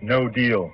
No deal.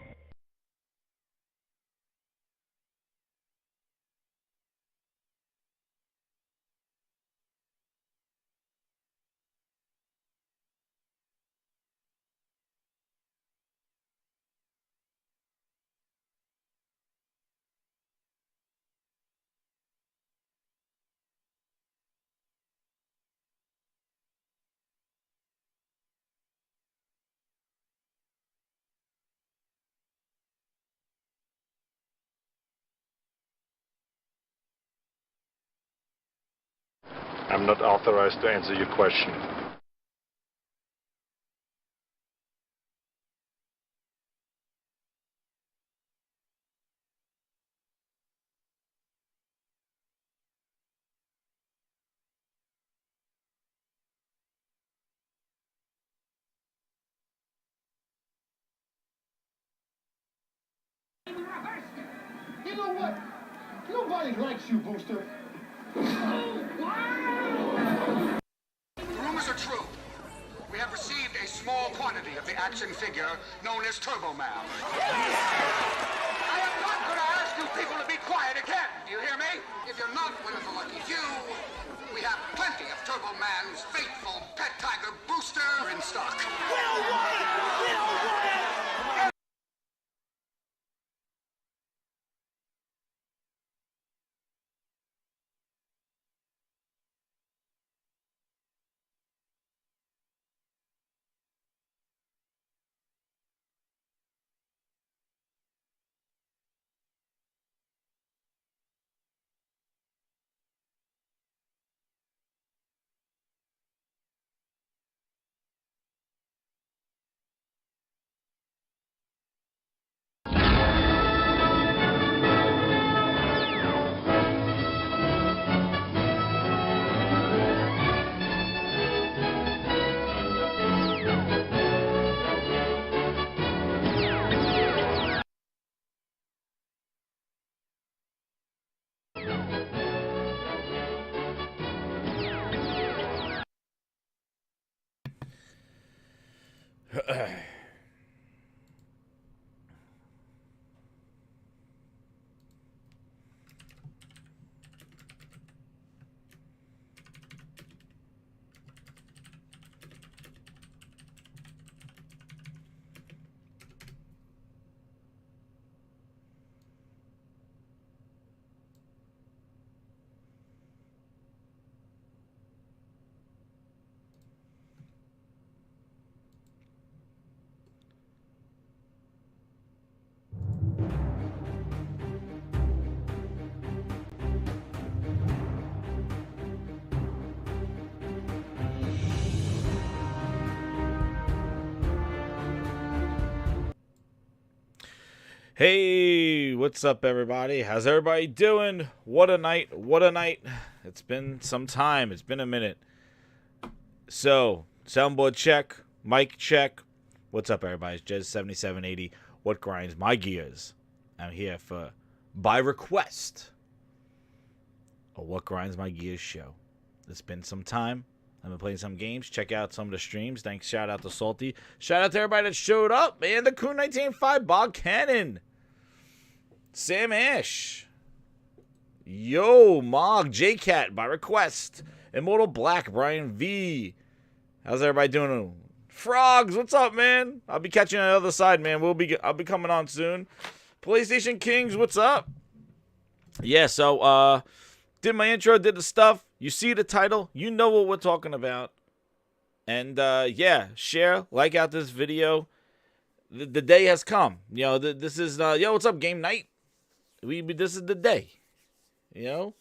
I'm not authorized to answer your question. You know what? Nobody likes you, Booster. The rumors are true. We have received a small quantity of the action figure known as Turbo Man. I am not going to ask you people to be quiet again. Do you hear me? If you're not one of the lucky few, we have plenty of Turbo Man's faithful pet tiger Booster in stock. We don't want it! We don't want it! Hey, what's up, everybody? How's everybody doing? What a night. What a night. It's been some time. It's been a minute. So, soundboard check. Mic check. What's up, everybody? It's Jez7780. What grinds my gears? I'm here for, by request, a What Grinds My Gears show. It's been some time. I've been playing some games. Check out some of the streams. Thanks. Shout out to Salty. Shout out to everybody that showed up, man. The Coon 19.5, Bob Cannon. Sam Ash. Yo, Mog, J-Cat by request. Immortal Black, Brian V. How's everybody doing? Frogs, what's up, man? I'll be catching you on the other side, man. I'll be coming on soon. PlayStation Kings, what's up? Yeah, so did my intro, did the stuff. You see the title, you know what we're talking about. And yeah, share, like out this video. The day has come. You know, this is yo, what's up, game night? This is the day. You know,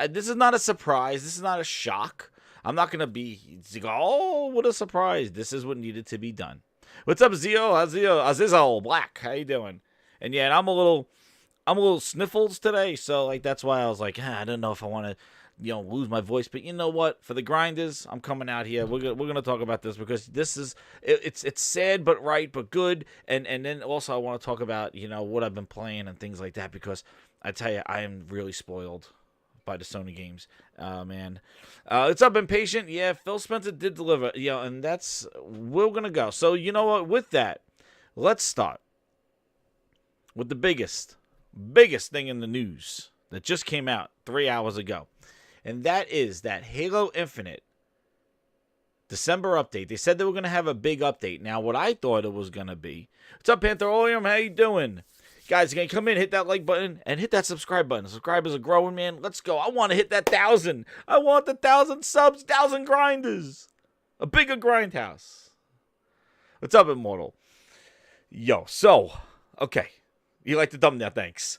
this is not a surprise. This is not a shock. I'm not gonna be like, oh, what a surprise. This is what needed to be done. What's up, Zio? Azizel Black? How you doing? And yeah, and I'm a little sniffles today, so like that's why I was like, I don't know if I want to, you know, lose my voice. But you know what? For the grinders, I'm coming out here. We're gonna talk about this because this is it's sad but right but good. And then also I want to talk about, you know, what I've been playing and things like that, because I tell you, I am really spoiled by the Sony games. Man. It's up Impatient. Yeah, Phil Spencer did deliver. Yeah, and we're gonna go. So you know what? With that, let's start with the biggest thing in the news that just came out 3 hours ago. And that is that Halo Infinite December update. They said they were going to have a big update. Now, what I thought it was going to be, what's up, Pantherolium? How you doing? Guys, you can come in, hit that like button, and hit that subscribe button. Subscribers are growing, man. Let's go. I want to hit that 1,000. I want the 1,000 subs, 1,000 grinders. A bigger grindhouse. What's up, Immortal? Yo, so, okay. You like the thumbnail, thanks.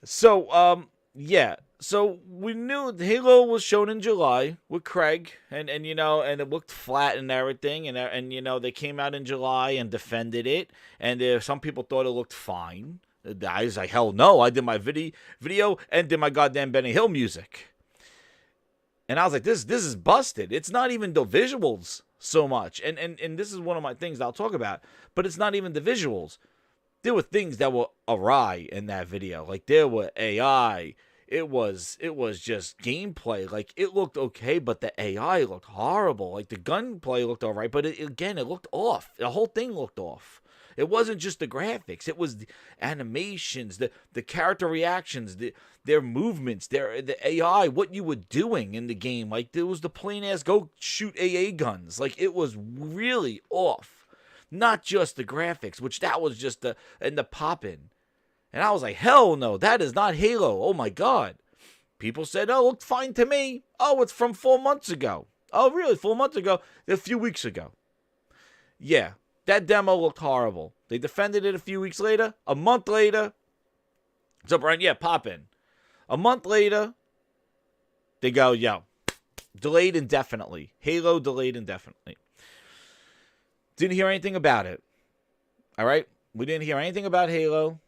So, yeah. So, we knew Halo was shown in July with Craig, and you know, and it looked flat and everything, and you know, they came out in July and defended it, and some people thought it looked fine. I was like, hell no, I did my video and did my goddamn Benny Hill music. And I was like, this is busted. It's not even the visuals so much, and this is one of my things that I'll talk about, but it's not even the visuals. There were things that were awry in that video. Like, there were AI. It was just gameplay. Like, it looked okay, but the AI looked horrible. Like, the gunplay looked all right, but it looked off. The whole thing looked off. It wasn't just the graphics. It was the animations, the character reactions, their movements, the AI, what you were doing in the game. Like, there was the plain-ass go shoot AA guns. Like, it was really off. Not just the graphics, which that was just the pop-in. And I was like, hell no, that is not Halo. Oh my God. People said, oh, it looked fine to me. Oh, it's from 4 months ago. Oh, really? 4 months ago? A few weeks ago. Yeah, that demo looked horrible. They defended it a few weeks later. A month later. What's up, Brian? Yeah, pop in. A month later, they go, yo, delayed indefinitely. Halo delayed indefinitely. Didn't hear anything about it. All right? We didn't hear anything about Halo.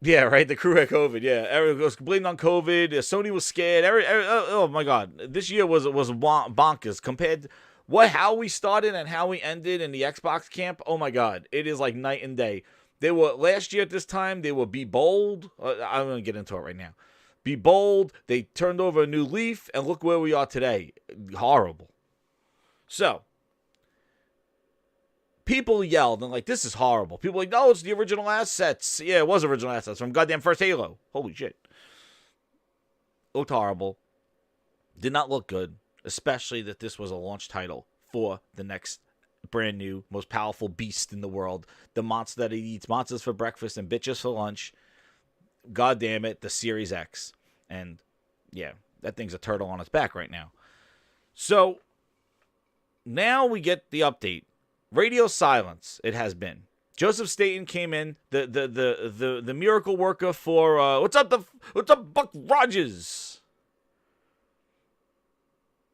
Yeah, right. The crew had COVID. Yeah, everyone was complaining on COVID. Sony was scared. Oh my God, this year was bonkers compared to how we started and how we ended in the Xbox camp. Oh my God, it is like night and day. They were last year at this time. They were be bold. I'm gonna get into it right now. Be bold. They turned over a new leaf, and look where we are today. Horrible. So. People yelled and like, this is horrible. People were like, no, it's the original assets. Yeah, it was original assets from goddamn first Halo. Holy shit. Looked horrible. Did not look good. Especially that this was a launch title for the next brand new, most powerful beast in the world. The monster that eats monsters for breakfast and bitches for lunch. God damn it, the Series X. And yeah, that thing's a turtle on its back right now. So now we get the update. Radio silence, it has been. Joseph Staten came in, the miracle worker for what's up Buck Rogers?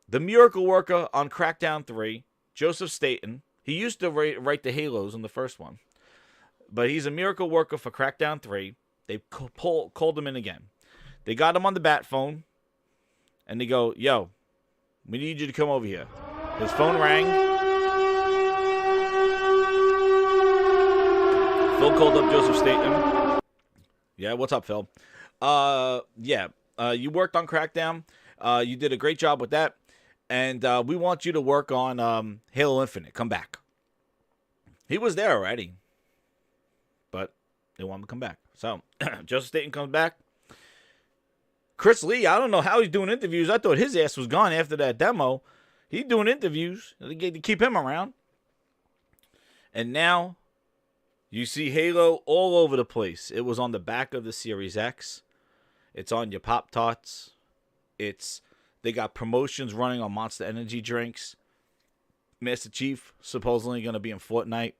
The miracle worker on Crackdown 3, Joseph Staten. He used to write the Halos in the first one. But he's a miracle worker for Crackdown 3. They called him in again. They got him on the bat phone, and they go, yo, we need you to come over here. His phone rang. Phil called up Joseph Staten. Yeah, what's up, Phil? You worked on Crackdown. You did a great job with that. And we want you to work on Halo Infinite. Come back. He was there already. But they want him to come back. So, Joseph Staten comes back. Chris Lee, I don't know how he's doing interviews. I thought his ass was gone after that demo. He's doing interviews to keep him around. And now you see Halo all over the place. It was on the back of the Series X. It's on your Pop-Tarts. They got promotions running on Monster Energy drinks. Master Chief supposedly going to be in Fortnite.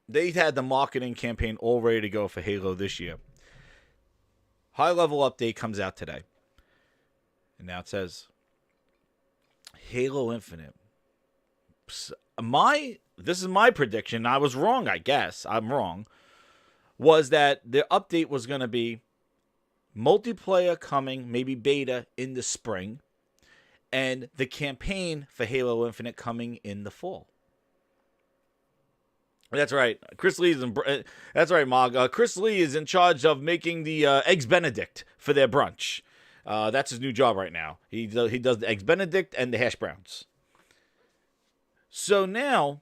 They had the marketing campaign all ready to go for Halo this year. High-level update comes out today. And now it says, Halo Infinite. This is my prediction. I was wrong, I guess. I'm wrong. Was that the update was going to be multiplayer coming, maybe beta, in the spring. And the campaign for Halo Infinite coming in the fall. That's right. Chris Lee's that's right, Mog. Chris Lee is in charge of making the Eggs Benedict for their brunch. That's his new job right now. He does the Eggs Benedict and the hash browns. So now,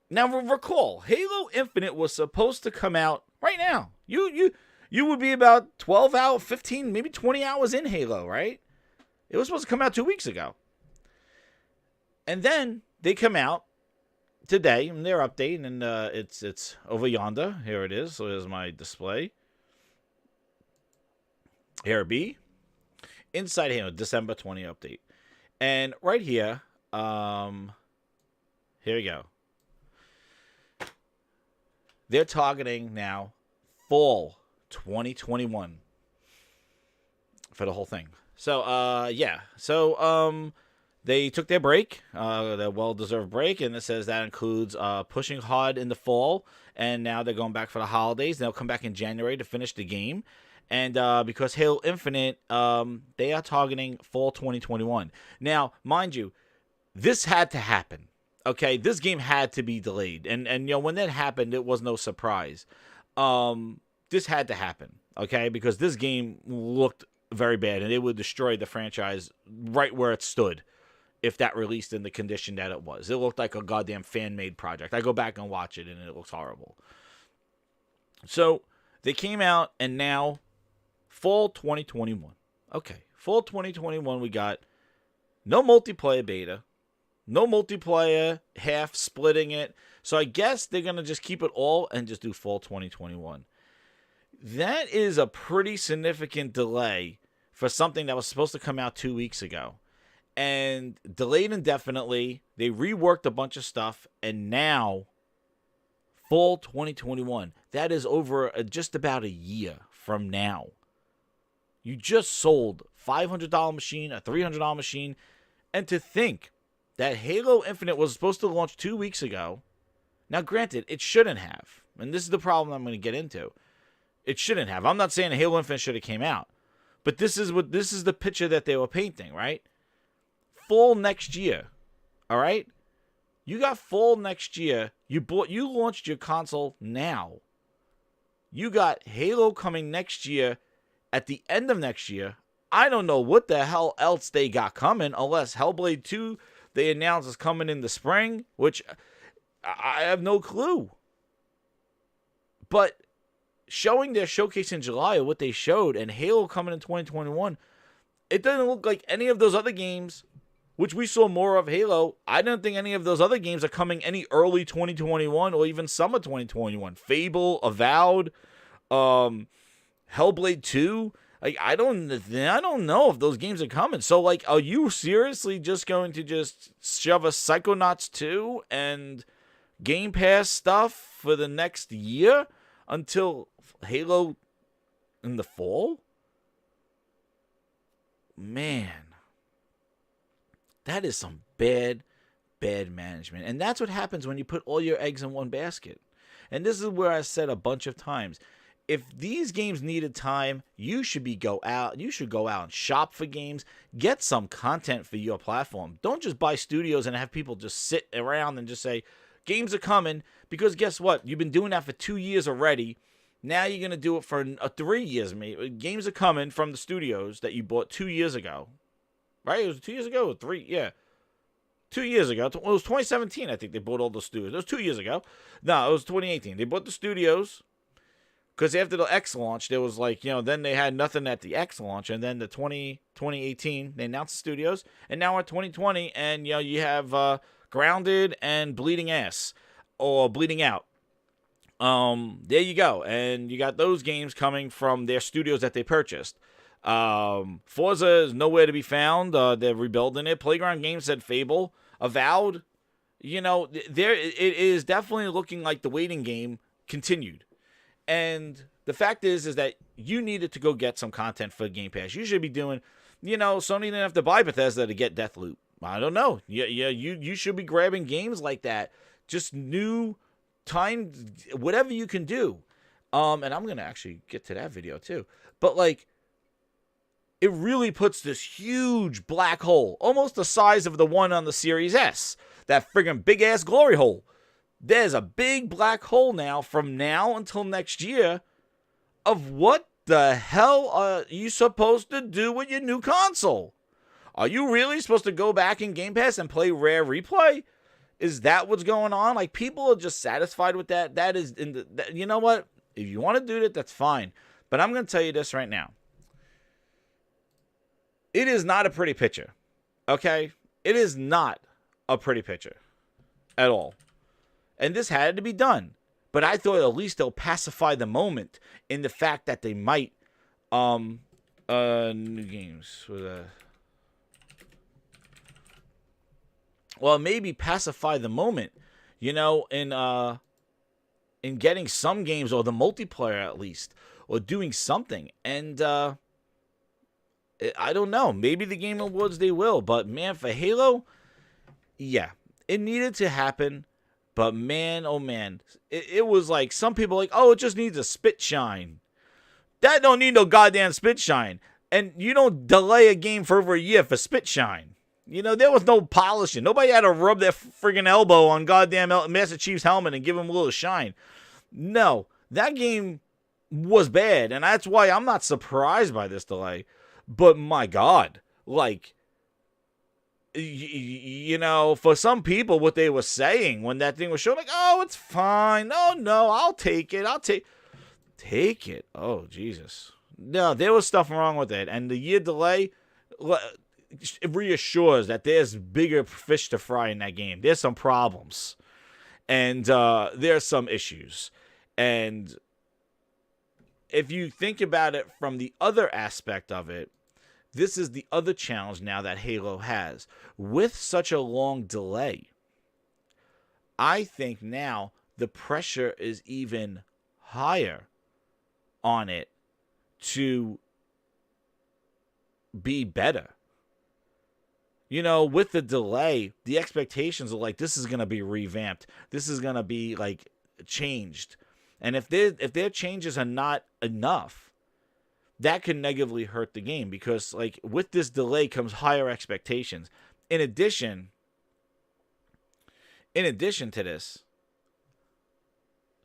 Now recall, Halo Infinite was supposed to come out right now. You would be about 12 hours, 15, maybe 20 hours in Halo, right? It was supposed to come out 2 weeks ago. And then they come out today, and they're updating, and it's over yonder. Here it is. So here's my display. Here it be. Inside Halo, December 20 update. And right here, here we go. They're targeting now fall 2021 for the whole thing. So, yeah. So, they took their break, their well-deserved break, and it says that includes pushing hard in the fall, and now they're going back for the holidays. They'll come back in January to finish the game. And because Halo Infinite, they are targeting fall 2021. Now, mind you, this had to happen. Okay, this game had to be delayed, and you know when that happened, it was no surprise. This had to happen, okay, because this game looked very bad, and it would destroy the franchise right where it stood if that released in the condition that it was. It looked like a goddamn fan-made project. I go back and watch it, and it looks horrible. So they came out, and now fall 2021. Okay, fall 2021. We got no multiplayer beta. No multiplayer, half splitting it. So I guess they're going to just keep it all and just do fall 2021. That is a pretty significant delay for something that was supposed to come out 2 weeks ago. And delayed indefinitely. They reworked a bunch of stuff. And now, fall 2021. That is over just about a year from now. You just sold a $500 machine, a $300 machine. And to think that Halo Infinite was supposed to launch 2 weeks ago. Now, granted, it shouldn't have. And this is the problem I'm going to get into. It shouldn't have. I'm not saying Halo Infinite should have came out. But this is the picture that they were painting, right? Fall next year. All right? You got fall next year. You launched your console now. You got Halo coming next year at the end of next year. I don't know what the hell else they got coming unless Hellblade 2 they announced is coming in the spring, which I have no clue. But showing their showcase in July of what they showed and Halo coming in 2021, it doesn't look like any of those other games, which we saw more of Halo. I don't think any of those other games are coming any early 2021 or even summer 2021. Fable, Avowed, Hellblade 2. Like, I don't know if those games are coming. So, like, are you seriously just going to just shove a Psychonauts 2 and Game Pass stuff for the next year until Halo in the fall? Man, that is some bad management. And that's what happens when you put all your eggs in one basket. And this is where I said a bunch of times, if these games needed time, you should go out and shop for games. Get some content for your platform. Don't just buy studios and have people just sit around and just say, games are coming. Because guess what? You've been doing that for 2 years already. Now you're going to do it for 3 years. Maybe. Games are coming from the studios that you bought 2 years ago. Right? It was 2 years ago or 3? Yeah. 2 years ago. It was 2017, I think they bought all the studios. It was 2 years ago. No, it was 2018. They bought the studios. Because after the X launch, there was like, then they had nothing at the X launch. And then the 2018, they announced the studios. And now we're 2020, and, you have Grounded and Bleeding Ass. Or Bleeding Out. There you go. And you got those games coming from their studios that they purchased. Forza is nowhere to be found. They're rebuilding it. Playground Games said Fable. Avowed. It is definitely looking like the waiting game continued. And the fact is that you needed to go get some content for Game Pass. You should be doing, Sony didn't have to buy Bethesda to get Deathloop. I don't know. You should be grabbing games like that. Just new time, whatever you can do. And I'm going to actually get to that video too. But like, it really puts this huge black hole, almost the size of the one on the Series S. That friggin' big ass glory hole. There's a big black hole now from now until next year of what the hell are you supposed to do with your new console? Are you really supposed to go back in Game Pass and play Rare Replay? Is that what's going on? Like, people are just satisfied with that. That is, you know what? If you want to do that, that's fine. But I'm going to tell you this right now. It is not a pretty picture. Okay? It is not a pretty picture at all. And this had to be done. But I thought at least they'll pacify the moment in the fact that they might, new games with well, maybe pacify the moment, you know, in getting some games, or the multiplayer at least, or doing something. And I don't know, maybe the Game Awards they will, but man, for Halo, yeah, it needed to happen. But man, oh man, it was like, some people like, oh, it just needs a spit shine. That don't need no goddamn spit shine. And you don't delay a game for over a year for spit shine. You know, there was no polishing. Nobody had to rub their friggin' elbow on goddamn Master Chief's helmet and give him a little shine. No, that game was bad, and that's why I'm not surprised by this delay. But my God, like, you know, for some people, what they were saying when that thing was shown, like, oh, it's fine. Oh, no, I'll take it. Take it. Oh, Jesus. No, there was stuff wrong with it. And the year delay, it reassures that there's bigger fish to fry in that game. There's some problems. And there's some issues. And if you think about it from the other aspect of it, this is the other challenge now that Halo has. With such a long delay, I think now the pressure is even higher on it to be better. You know, with the delay, the expectations are like, this is going to be revamped. This is going to be like changed. And if their changes are not enough, that can negatively hurt the game, because like with this delay comes higher expectations. In addition to this,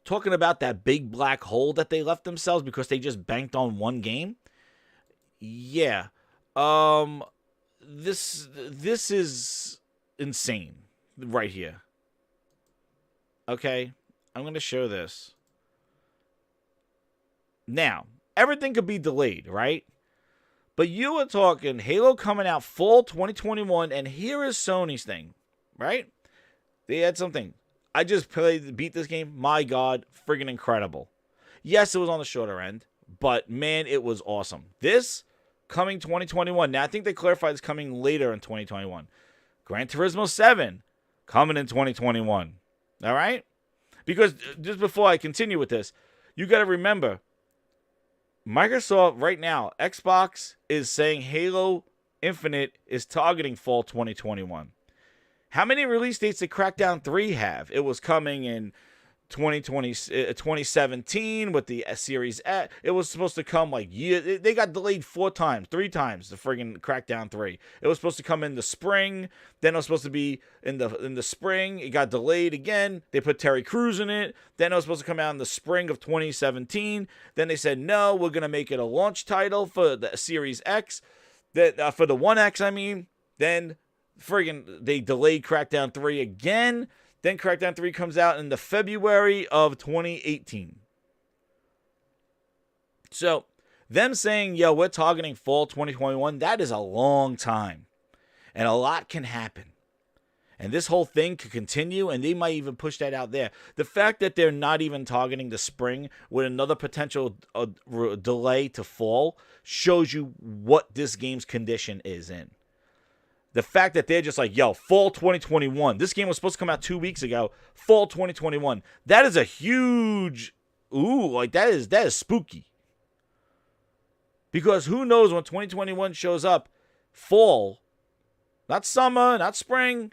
talking about that big black hole that they left themselves because they just banked on one game. Yeah. This is insane right here. Okay? I'm going to show this. Now, everything could be delayed, right? But you were talking Halo coming out fall 2021, and here is Sony's thing, right? They had something. I just beat this game. My God, friggin' incredible. Yes, it was on the shorter end, but man, it was awesome. This coming 2021. Now, I think they clarified it's coming later in 2021. Gran Turismo 7 coming in 2021. All right? Because just before I continue with this, you got to remember, Microsoft right now, Xbox is saying Halo Infinite is targeting fall 2021. How many release dates did Crackdown 3 have? It was coming in 2017 with the Series X. It was supposed to come like year. They got delayed 3 times, the friggin' Crackdown 3. It was supposed to come in the spring. Then it was supposed to be in the spring. It got delayed again. They put Terry Crews in it. Then it was supposed to come out in the spring of 2017. Then they said, no, we're going to make it a launch title for the Series X. For the One X, I mean. Then friggin' they delayed Crackdown 3 again. Then Crackdown 3 comes out in the February of 2018. So, them saying, yo, we're targeting fall 2021, that is a long time. And a lot can happen. And this whole thing could continue, and they might even push that out there. The fact that they're not even targeting the spring with another potential delay to fall shows you what this game's condition is in. The fact that they're just like, yo, fall 2021. This game was supposed to come out 2 weeks ago. Fall 2021. That is a huge, that is spooky. Because who knows when 2021 shows up, fall, not summer, not spring,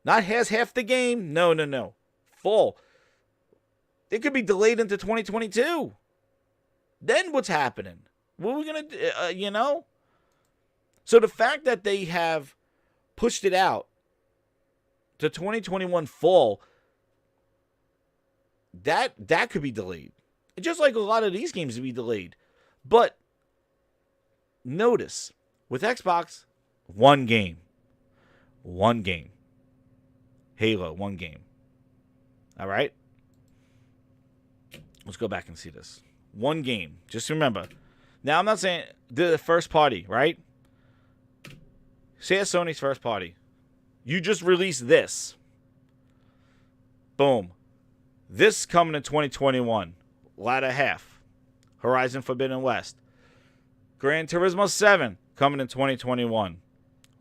not has half the game. No. Fall. It could be delayed into 2022. Then what's happening? What are we going to do, So the fact that they have pushed it out to 2021 fall, that could be delayed. Just like a lot of these games would be delayed. But notice, with Xbox, one game. Halo, one game. All right? Let's go back and see this. One game. Just remember. Now, I'm not saying the first party, right? Say it's Sony's first party. You just released this. Boom. This coming in 2021. Latter half. Horizon Forbidden West. Gran Turismo 7 coming in 2021.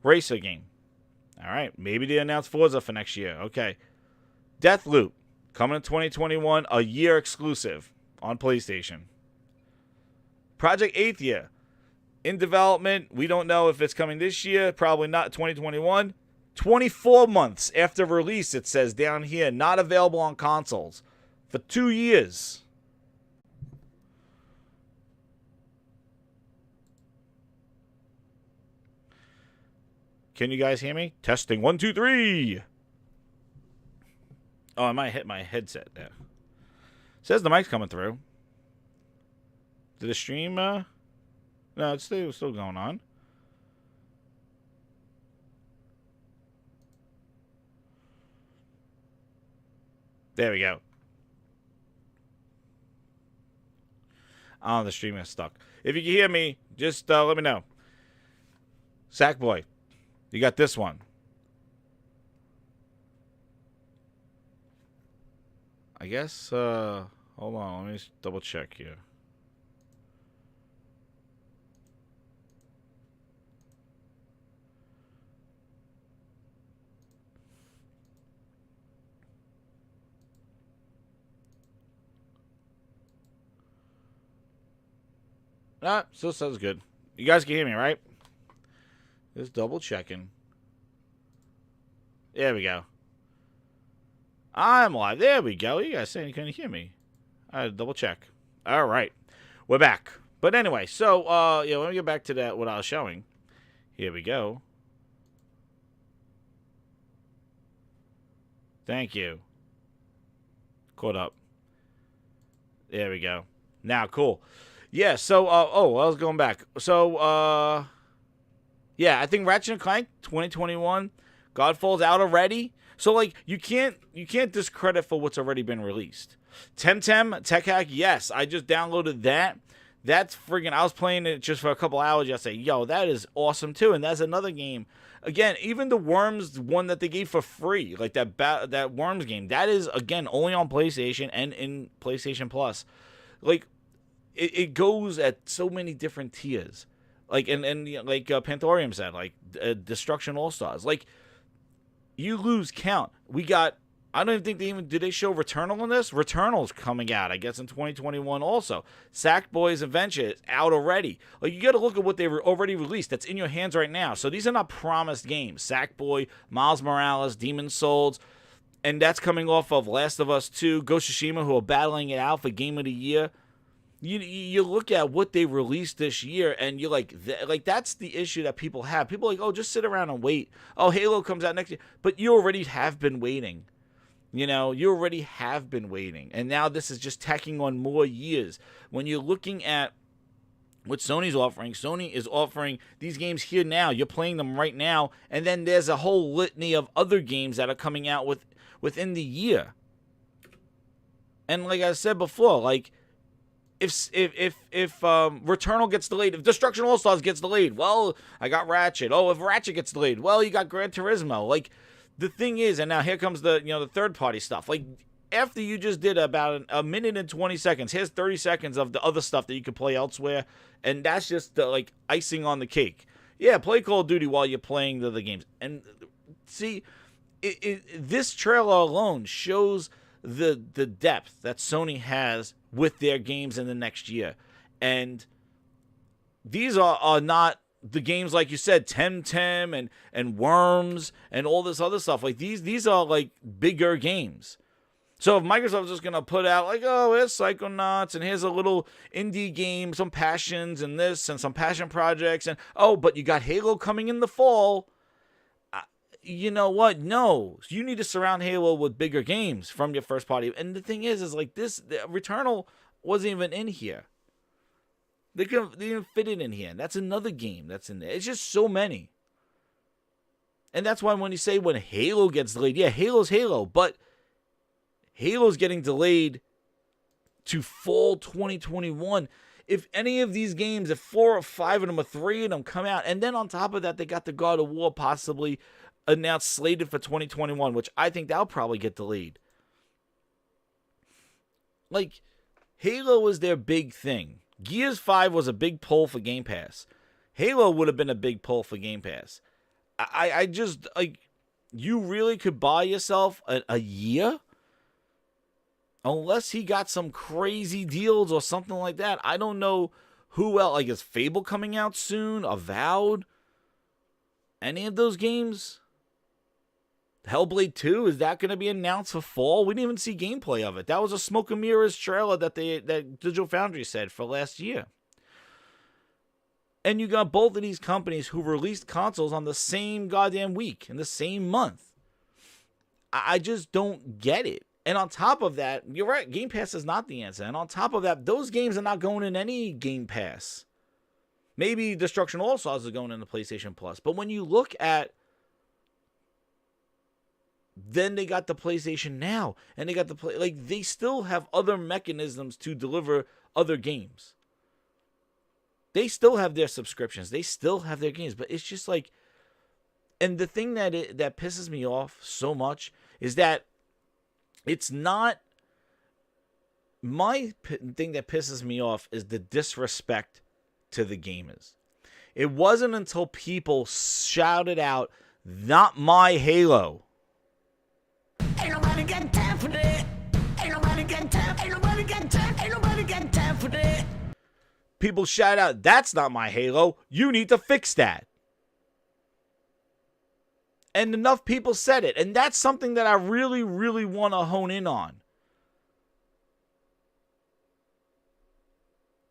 Racer game. All right. Maybe they announced Forza for next year. Okay. Deathloop coming in 2021. A year exclusive on PlayStation. Project Athia. In development. We don't know if it's coming this year. Probably not 2021. 24 months after release, it says down here. Not available on consoles. For 2 years. Can you guys hear me? Testing 1, 2, 3. Oh, I might hit my headset there. Says the mic's coming through. Did the stream? No, it's still going on. There we go. Oh, the stream is stuck. If you can hear me, just let me know. Sackboy, you got this one. I guess, hold on, let me double check here. Ah, still sounds good. You guys can hear me, right? Just double checking. There we go. I'm live. There we go. You guys saying you couldn't hear me. I had to double check. All right. We're back. But anyway, so, yeah, let me get back to that, what I was showing. Here we go. Thank you. Caught up. There we go. Now, cool. Yeah, so, I was going back. So, yeah, I think Ratchet Clank 2021, Godfall's out already. So, like, you can't discredit for what's already been released. Temtem, Tech Hack, yes, I just downloaded that. That's friggin', I was playing it just for a couple hours yesterday. Yo, that is awesome, too, and that's another game. Again, even the Worms one that they gave for free, like that Worms game, that is, again, only on PlayStation and in PlayStation Plus. Like, it goes at so many different tiers. Like, and like Panthorium said, like, Destruction All-Stars. Like, you lose count. We got, I don't even think did they show Returnal in this? Returnal's coming out, I guess, in 2021 also. Sackboy's Adventure is out already. Like, you got to look at what they were already released. That's in your hands right now. So these are not promised games. Sackboy, Miles Morales, Demon's Souls, and that's coming off of Last of Us 2, Ghost of Tsushima, who are battling it out for Game of the Year. You look at what they released this year, and you're like, that's the issue that people have. People are like, oh, just sit around and wait. Oh, Halo comes out next year. But you already have been waiting. You know, you already have been waiting. And now this is just tacking on more years. When you're looking at what Sony's offering these games here now. You're playing them right now. And then there's a whole litany of other games that are coming out within the year. And like I said before, like, if Returnal gets delayed, if Destruction All-Stars gets delayed, well, I got Ratchet. Oh, if Ratchet gets delayed, well, you got Gran Turismo. Like, the thing is, and now here comes the third-party stuff. Like, after you just did about a minute and 20 seconds, here's 30 seconds of the other stuff that you could play elsewhere, and that's just the, like, icing on the cake. Yeah, play Call of Duty while you're playing the games. And see, this trailer alone shows the depth that Sony has with their games in the next year. And these are not the games, like you said, Temtem and Worms and all this other stuff. Like, these are, like, bigger games. So if Microsoft's just going to put out, like, oh, here's Psychonauts, and here's a little indie game, some passions and this, and some passion projects, and, oh, but you got Halo coming in the fall. You know what? No. You need to surround Halo with bigger games from your first party. And the thing is like, the Returnal wasn't even in here. They didn't fit it in here. That's another game that's in there. It's just so many. And that's why when you say when Halo gets delayed, yeah, Halo's Halo, but Halo's getting delayed to fall 2021. If any of these games, if 4 or 5 of them or 3 of them come out, and then on top of that, they got the God of War possibly announced slated for 2021, which I think that'll probably get delayed. Like, Halo is their big thing. Gears 5 was a big pull for Game Pass. Halo would have been a big pull for Game Pass. I just, like, you really could buy yourself a year? Unless he got some crazy deals or something like that. I don't know who else. Like, is Fable coming out soon? Avowed? Any of those games? Hellblade 2, is that going to be announced for fall? We didn't even see gameplay of it. That was a smoke and mirrors trailer that Digital Foundry said for last year. And you got both of these companies who released consoles on the same goddamn week, in the same month. I just don't get it. And on top of that, you're right, Game Pass is not the answer. And on top of that, those games are not going in any Game Pass. Maybe Destruction All Stars is going into PlayStation Plus. But when you look at, then they got the PlayStation Now, and they got they still have other mechanisms to deliver other games. They still have their subscriptions. They still have their games. But it's just like, and the thing that pisses me off so much is that it's not, my thing that pisses me off is the disrespect to the gamers. It wasn't until people shouted out, "Not my Halo." Ain't nobody got time for that. Ain't nobody got time. Ain't nobody got time. Ain't nobody got time for that. People shout out, "That's not my Halo. You need to fix that." And enough people said it. And that's something that I really, really want to hone in on.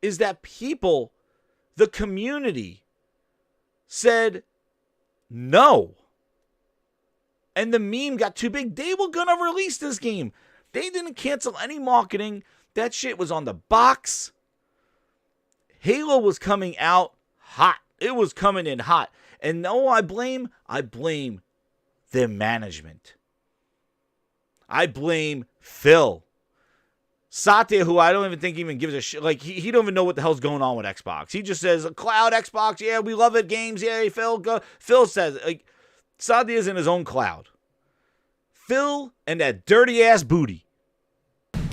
Is that people, the community, said no. And the meme got too big. They were going to release this game. They didn't cancel any marketing. That shit was on the box. Halo was coming out hot. It was coming in hot. And no, I blame their management. I blame Phil. Satya, who I don't even think even gives a shit. Like, he don't even know what the hell's going on with Xbox. He just says, cloud Xbox, yeah, we love it, games, yeah, Phil, go. Phil says, like, Satya's in his own cloud. Phil and that dirty-ass booty.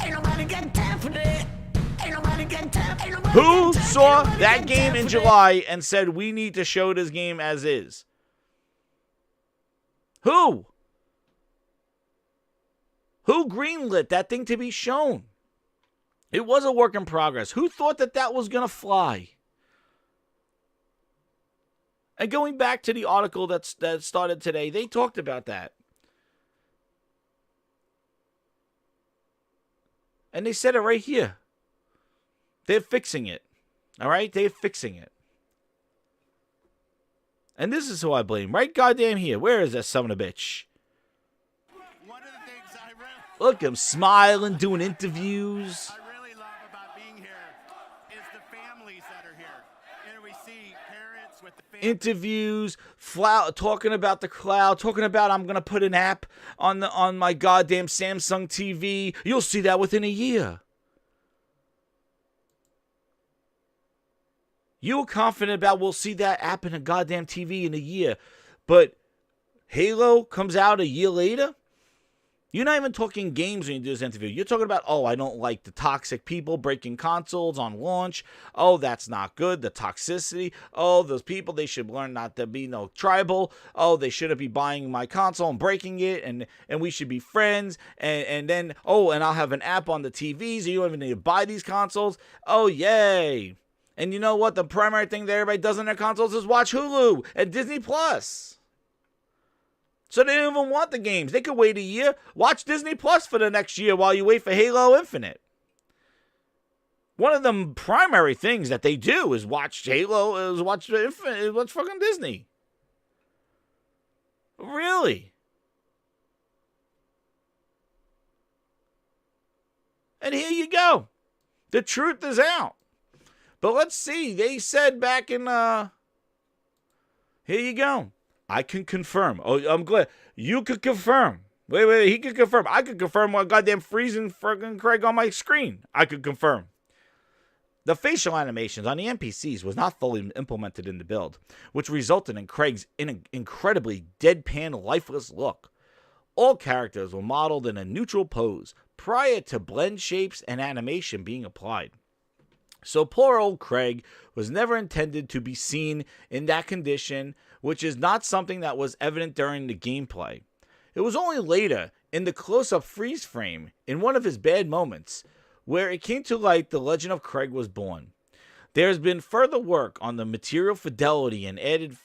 Ain't nobody got time for that. Ain't nobody got time. Ain't nobody Who got time. saw Ain't nobody that got game time in for July and said, we need to show this game as is? Who? Who greenlit that thing to be shown? It was a work in progress. Who thought that that was going to fly? And going back to the article that started today, they talked about that. And they said it right here. They're fixing it. All right? They're fixing it. And this is who I blame. Right goddamn here. Where is that son of a bitch? One of the things I Look at him smiling, doing interviews. really love about being here is the families that are here. And we see parents with the families. Interviews, talking about the cloud, talking about I'm gonna put an app on my goddamn Samsung TV. You'll see that within a year. You were confident about we'll see that app in a goddamn TV in a year, but Halo comes out a year later? You're not even talking games when you do this interview. You're talking about, oh, I don't like the toxic people breaking consoles on launch. Oh, that's not good. The toxicity. Oh, those people, they should learn not to be no tribal. Oh, they shouldn't be buying my console and breaking it, and we should be friends. And then, oh, and I'll have an app on the TV, so you don't even need to buy these consoles. Oh, yay. And you know what? The primary thing that everybody does on their consoles is watch Hulu and Disney Plus. So they don't even want the games. They could wait a year. Watch Disney Plus for the next year while you wait for Halo Infinite. One of the primary things that they do is watch Halo, is watch Infinite, is watch fucking Disney. Really? And here you go. The truth is out. But let's see. They said back in, here you go. I can confirm. Oh, I'm glad. You could confirm. Wait. He could confirm. I could confirm while goddamn freezing fucking Craig on my screen. I could confirm. The facial animations on the NPCs was not fully implemented in the build, which resulted in Craig's incredibly deadpan, lifeless look. All characters were modeled in a neutral pose prior to blend shapes and animation being applied. So poor old Craig was never intended to be seen in that condition, which is not something that was evident during the gameplay. It was only later, in the close-up freeze frame, in one of his bad moments, where it came to light the legend of Craig was born. There has been further work on the material fidelity and added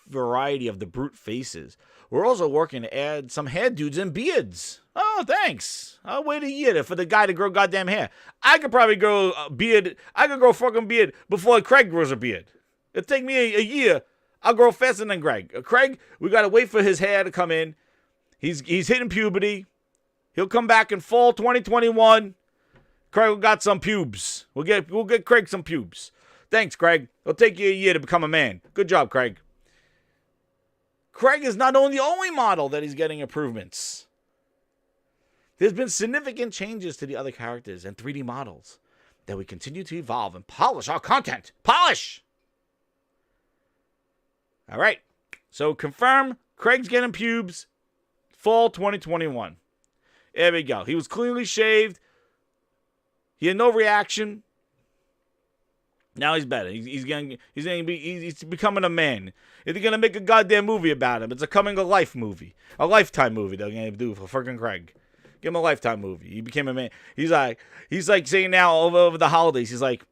variety of the brute faces. We're also working to add some hair dudes and beards. Oh, thanks. I'll wait a year for the guy to grow goddamn hair. I could probably grow a beard. I could grow a fucking beard before Craig grows a beard. It'll take me a year. I'll grow faster than Craig. Craig, we gotta wait for his hair to come in. He's hitting puberty. He'll come back in fall 2021. Craig got some pubes. We'll get Craig some pubes. Thanks, Craig. It'll take you a year to become a man. Good job, Craig. Craig is not only the only model that he's getting improvements. There's been significant changes to the other characters and 3D models that we continue to evolve and polish our content. Polish! All right. So confirm Craig's getting pubes fall 2021. There we go. He was cleanly shaved. He had no reaction. Now he's better. He's becoming a man. They're gonna make a goddamn movie about him. It's a coming of life movie, a lifetime movie. They're gonna do for fucking Craig. Give him a lifetime movie. He became a man. He's like saying now over the holidays. He's like,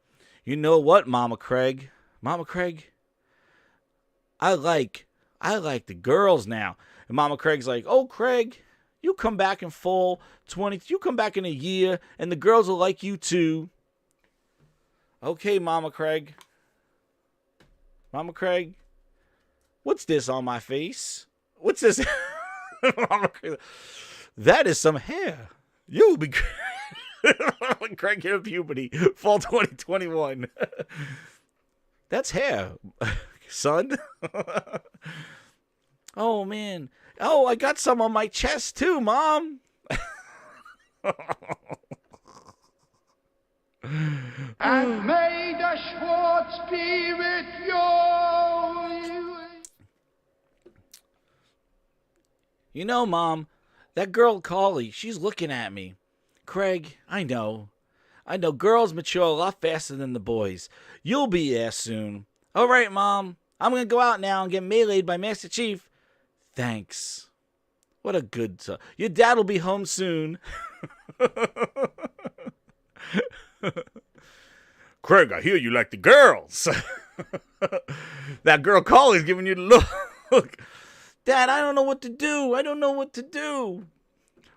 you know what, Mama Craig, I like the girls now. And Mama Craig's like, oh Craig, you come back in fall 20. You come back in a year, and the girls will like you too. Okay, Mama Craig. Mama Craig, what's this on my face? What's this? Mama Craig, that is some hair. You'll be Craig hit puberty, fall 2021. That's hair, son. Oh man. Oh, I got some on my chest too, Mom. And may the Schwartz be with you. You know, Mom, that girl Carly, she's looking at me. Craig, I know. Girls mature a lot faster than the boys. You'll be there soon. All right, Mom. I'm going to go out now and get meleeed by Master Chief. Thanks. What a good son. Your dad will be home soon. Craig, I hear you like the girls. That girl Carly's giving you the look. Dad, I don't know what to do.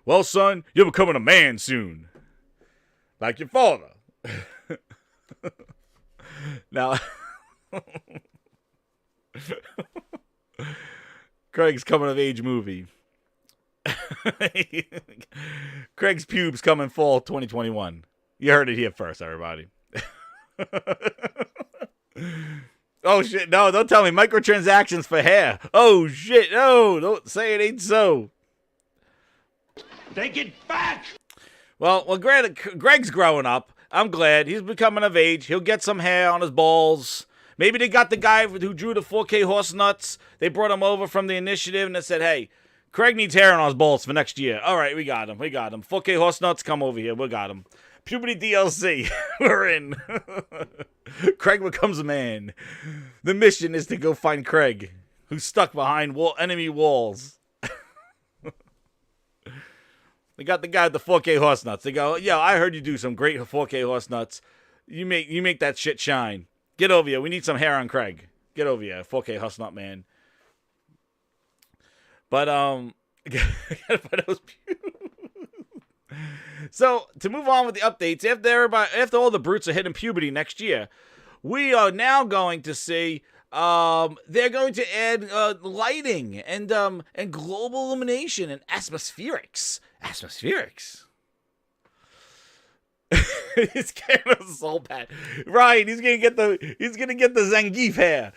Well, son, you're becoming a man soon. Like your father. Now, Craig's coming of age movie. Craig's pubes coming fall 2021. You heard it here first, everybody. Oh shit, no, don't tell me microtransactions for hair. Oh shit, no, don't say it ain't so. Take it back! Well, Greg's growing up. I'm glad. He's becoming of age. He'll get some hair on his balls. Maybe they got the guy who drew the 4K horse nuts. They brought him over from the initiative and they said, hey, Craig needs hair on his balls for next year. All right, we got him. 4K horse nuts, come over here. We got him. Puberty DLC. We're in. Craig becomes a man. The mission is to go find Craig, who's stuck behind enemy walls. They got the guy with the 4K horse nuts. They go, yo, I heard you do some great 4K horse nuts. You make that shit shine. Get over here. We need some hair on Craig. Get over here, 4K horse nut man. But so to move on with the updates, after all the brutes are hitting puberty next year, we are now going to see they're going to add lighting and global illumination and atmospherics. It's kind of soul pat. Right, he's gonna get the Zangief hair.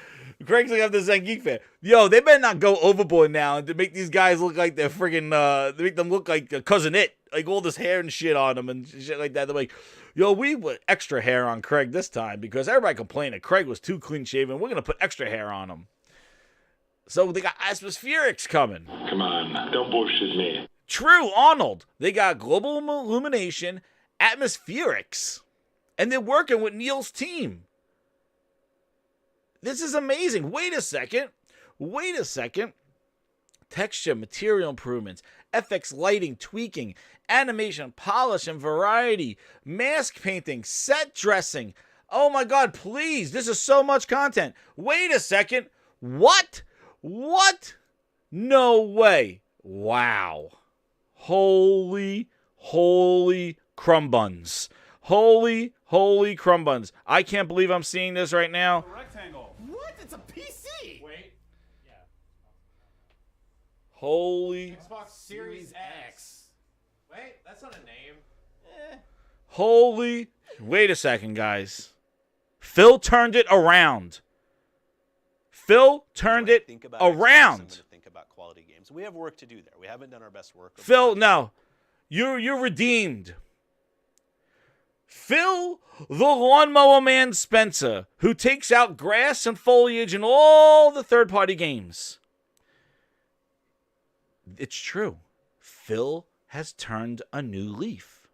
Craig's like, I'm the Zen Geek fan. Yo, they better not go overboard now and to make these guys look like they're friggin', to make them look like Cousin It. Like all this hair and shit on them and shit like that. They're like, yo, we put extra hair on Craig this time because everybody complained that Craig was too clean shaven. We're going to put extra hair on him. So they got atmospherics coming. Come on, don't bullshit me. True, Arnold. They got global illumination, atmospherics. And they're working with Neil's team. This is amazing. Wait a second. Texture, material improvements, FX lighting, tweaking, animation, polish, and variety, mask painting, set dressing. Oh my God, please. This is so much content. Wait a second. What? No way. Wow. Holy crumb buns. Holy crumb buns. I can't believe I'm seeing this right now. Rectangle. What? It's a PC. Wait. Yeah. Holy. Xbox Series X. Wait, that's not a name. Holy. Wait a second, guys. Phil turned it around. Think about quality games. We have work to do there. We haven't done our best work. Phil, no. You're redeemed. Phil, the lawnmower man Spencer, who takes out grass and foliage in all the third-party games. It's true. Phil has turned a new leaf.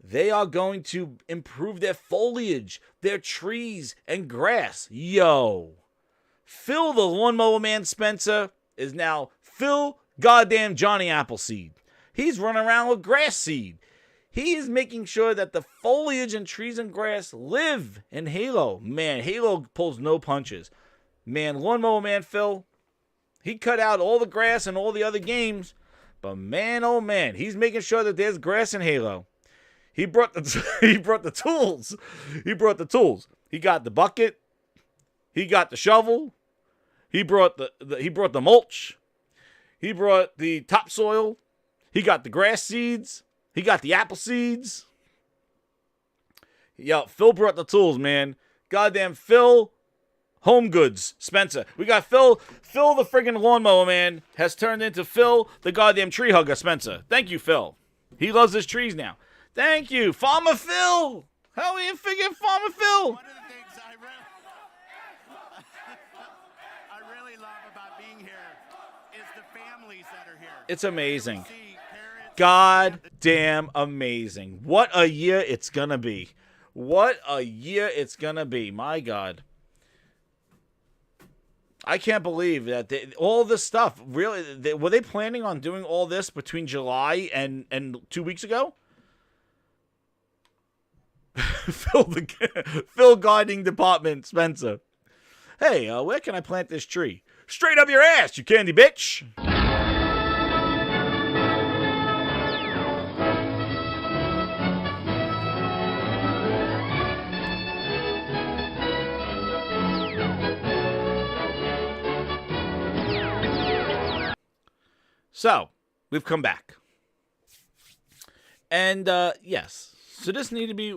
They are going to improve their foliage, their trees, and grass. Yo. Phil, the lawnmower man Spencer, is now Phil goddamn Johnny Appleseed. He's running around with grass seed. He is making sure that the foliage and trees and grass live in Halo. Man, Halo pulls no punches. Man, lawnmower man Phil, he cut out all the grass in all the other games. But man, oh man, he's making sure that there's grass in Halo. He brought the tools. He brought the tools. He got the bucket. He got the shovel. He brought the mulch. He brought the topsoil. He got the grass seeds. He got the apple seeds. Yo, Phil brought the tools, man. Goddamn Phil, Home Goods, Spencer. We got Phil the friggin' lawnmower man has turned into Phil the goddamn tree hugger, Spencer. Thank you, Phil. He loves his trees now. Thank you, Farmer Phil. How are you figuring Farmer Phil? One of the things I really love about being here is the families that are here. It's amazing. See parents. God damn amazing. What a year it's gonna be. What a year it's gonna be. My God. I can't believe that all this stuff, really, were they planning on doing all this between July and 2 weeks ago? Phil gardening department, Spencer. Hey, where can I plant this tree? Straight up your ass, you candy bitch. So, we've come back. And, yes. So this needed to be...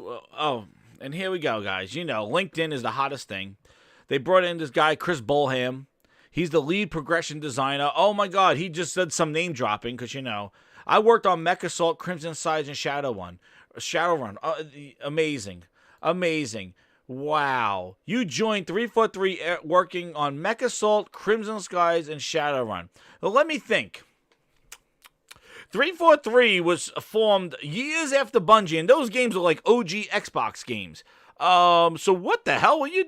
and here we go, guys. You know, LinkedIn is the hottest thing. They brought in this guy, Chris Bolham. He's the lead progression designer. Oh, my God. He just said some name dropping because, you know, I worked on Mech Assault, Crimson Skies, and Shadowrun. Amazing. Amazing. Wow. You joined 343 working on Mech Assault, Crimson Skies, and Shadowrun. Well, let me think. 343 was formed years after Bungie, and those games were like OG Xbox games. So what the hell were you...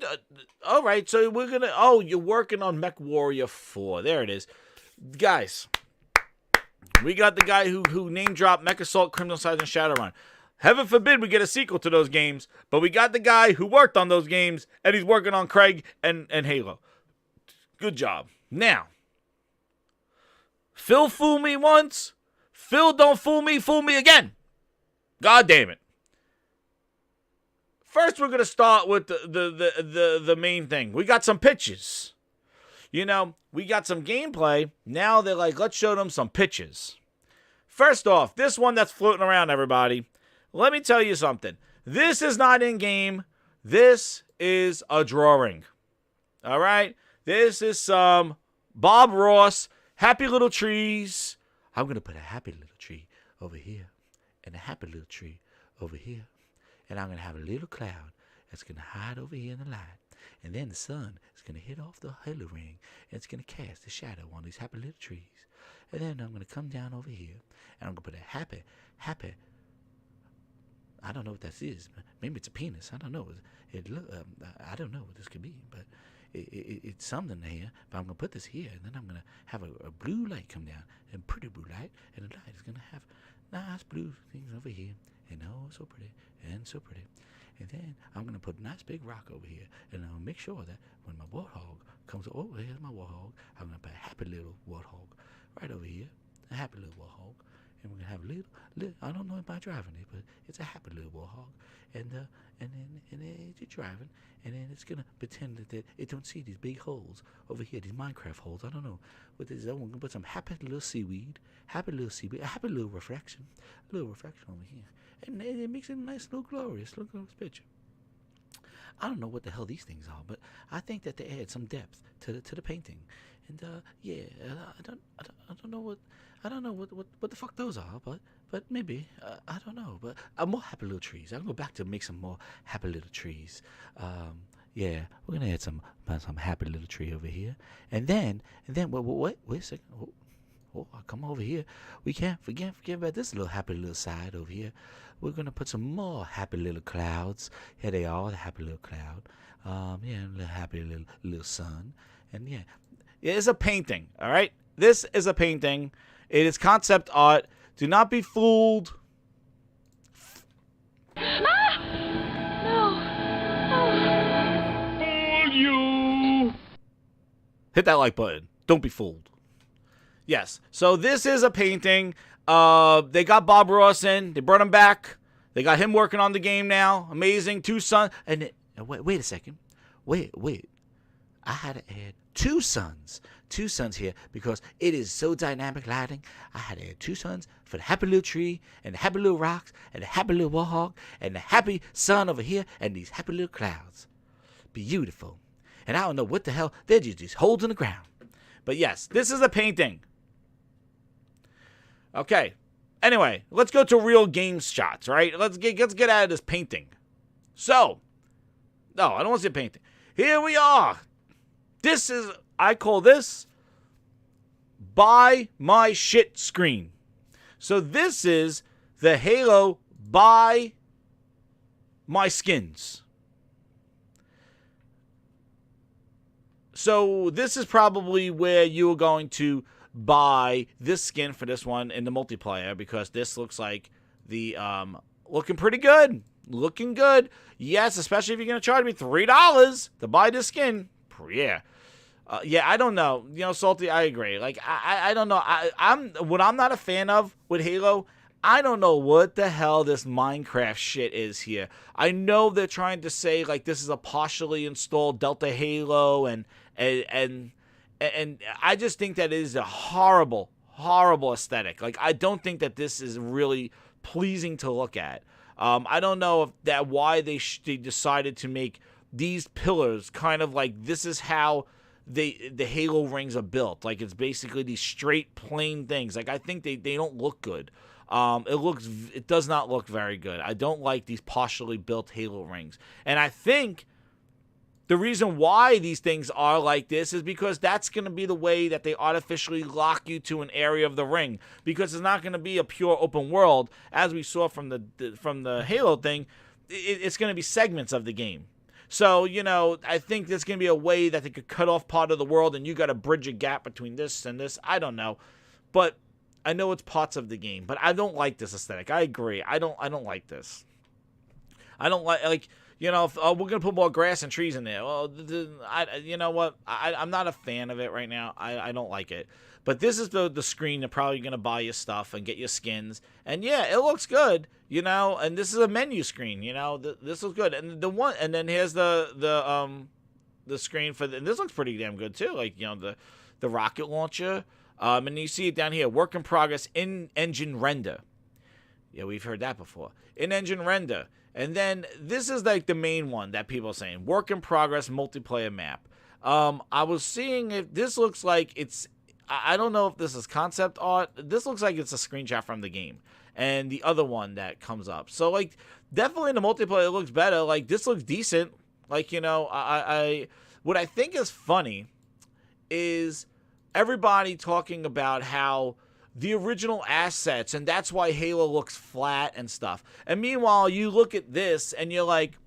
all right, so we're going to... Oh, you're working on Mech Warrior 4. There it is. Guys, we got the guy who name-dropped Mech Assault, Crimson Skies, and Shadowrun. Heaven forbid we get a sequel to those games, but we got the guy who worked on those games, and he's working on Craig and Halo. Good job. Now, Phil fooled me once. Phil don't fool me again. God damn it. First, we're going to start with the main thing. We got some pitches. You know, we got some gameplay. Now they're like, let's show them some pitches. First off, this one that's floating around, everybody. Let me tell you something. This is not in-game. This is a drawing. All right? This is some Bob Ross, Happy Little Trees. I'm going to put a happy little tree over here and a happy little tree over here. And I'm going to have a little cloud that's going to hide over here in the light. And then the sun is going to hit off the halo ring, and it's going to cast a shadow on these happy little trees. And then I'm going to come down over here, and I'm going to put a happy, I don't know what that is. Maybe it's a penis. I don't know. I don't know what this could be, but it's something here. But I'm going to put this here, and then I'm going to have a blue light come down, a pretty blue light, and the light is going to have nice blue things over here, and oh, so pretty, and so pretty. And then I'm going to put a nice big rock over here, and I'll make sure that when my warthog comes over, here's my warthog, I'm going to put a happy little warthog right over here, a happy little warthog. And we're going to have a little, I don't know if I'm driving it, but it's a happy little warthog. And then it's driving, and then it's going to pretend that it don't see these big holes over here, these Minecraft holes. I don't know what this is. I'm going to put some happy little seaweed, a happy little reflection over here. And it makes it a nice little glorious picture. I don't know what the hell these things are, but I think that they add some depth to the painting. And I don't know what the fuck those are, but maybe I don't know. But more happy little trees. I'm gonna go back to make some more happy little trees. We're gonna add some happy little tree over here, and then wait a second. Oh, I'll come over here. We can't forget about this little happy little side over here. We're going to put some more happy little clouds. Here they are, the happy little cloud. A little happy little sun. And yeah, it is a painting, all right? This is a painting. It is concept art. Do not be fooled. Hit that like button. Don't be fooled. Yes, so this is a painting. They got Bob Ross in. They brought him back. They got him working on the game now. Amazing. 2 sons. And wait a second. Wait. I had to add 2 sons. 2 sons here because it is so dynamic lighting. I had to add 2 sons for the happy little tree and the happy little rocks and the happy little warthog and the happy sun over here and these happy little clouds. Beautiful. And I don't know what the hell. They're just holes in the ground. But yes, this is a painting. Okay. Anyway, let's go to real game shots, right? Let's get out of this painting. So, no, I don't want to see a painting. Here we are. I call this buy my shit screen. So this is the Halo buy my skins. So this is probably where you are going to buy this skin for this one in the multiplayer because this looks like the looking pretty good. Looking good. Yes, especially if you're going to charge me $3 to buy this skin. Yeah. I don't know. You know, Salty, I agree. Like, I don't know. What I'm not a fan of with Halo, I don't know what the hell this Minecraft shit is here. I know they're trying to say, like, this is a partially installed Delta Halo, and I just think that it is a horrible, horrible aesthetic. Like, I don't think that this is really pleasing to look at. I don't know why they decided to make these pillars kind of like this is how the Halo rings are built. Like, it's basically these straight, plain things. Like, I think they don't look good. It does not look very good. I don't like these partially built Halo rings. And I think the reason why these things are like this is because that's going to be the way that they artificially lock you to an area of the ring. Because it's not going to be a pure open world, as we saw from the Halo thing. It's going to be segments of the game. So, you know, I think there's going to be a way that they could cut off part of the world, and you got to bridge a gap between this and this. I don't know, but I know it's parts of the game. But I don't like this aesthetic. I agree. I don't like this. I don't like. You know, if, we're going to put more grass and trees in there. Well, you know what? I'm not a fan of it right now. I don't like it. But this is the screen you're probably going to buy your stuff and get your skins. And yeah, it looks good, you know. And this is a menu screen, you know. This looks good. And then here's the screen for and this looks pretty damn good too. Like, you know, the rocket launcher. And you see it down here, work in progress in engine render. Yeah, we've heard that before. In engine render. And then this is like the main one that people are saying. Work in progress multiplayer map. I was seeing if this looks like it's, I don't know if this is concept art. This looks like it's a screenshot from the game and the other one that comes up. So like definitely in the multiplayer it looks better. Like this looks decent. Like, you know, what I think is funny is everybody talking about how the original assets, and that's why Halo looks flat and stuff. And meanwhile, you look at this and you're like,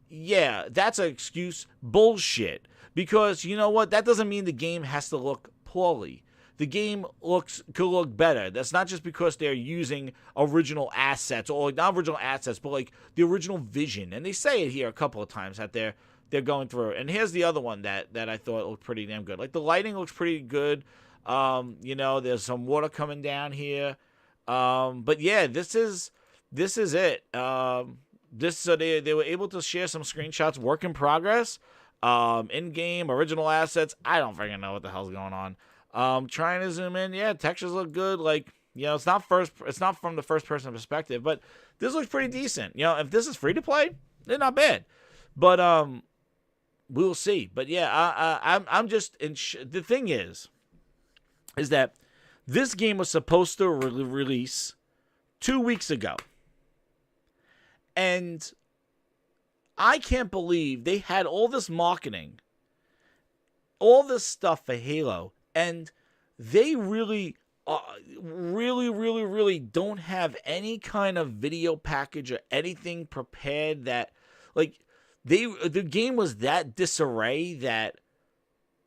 yeah, that's an excuse. Bullshit. Because you know what? That doesn't mean the game has to look poorly. The game could look better. That's not just because they're using original assets, or not original assets, but like the original vision. And they say it here a couple of times that they're going through. And here's the other one that I thought looked pretty damn good. Like the lighting looks pretty good. You know, there's some water coming down here. But yeah, this is it. So they were able to share some screenshots, work in progress, in-game, original assets. I don't freaking know what the hell's going on. Trying to zoom in. Yeah, textures look good. Like, you know, it's not from the first person perspective, but this looks pretty decent. You know, if this is free to play, they're not bad. But, we'll see. But yeah, I'm just the thing is that this game was supposed to release 2 weeks ago. And I can't believe they had all this marketing, all this stuff for Halo, and they really don't have any kind of video package or anything prepared that, like, the game was that disarray that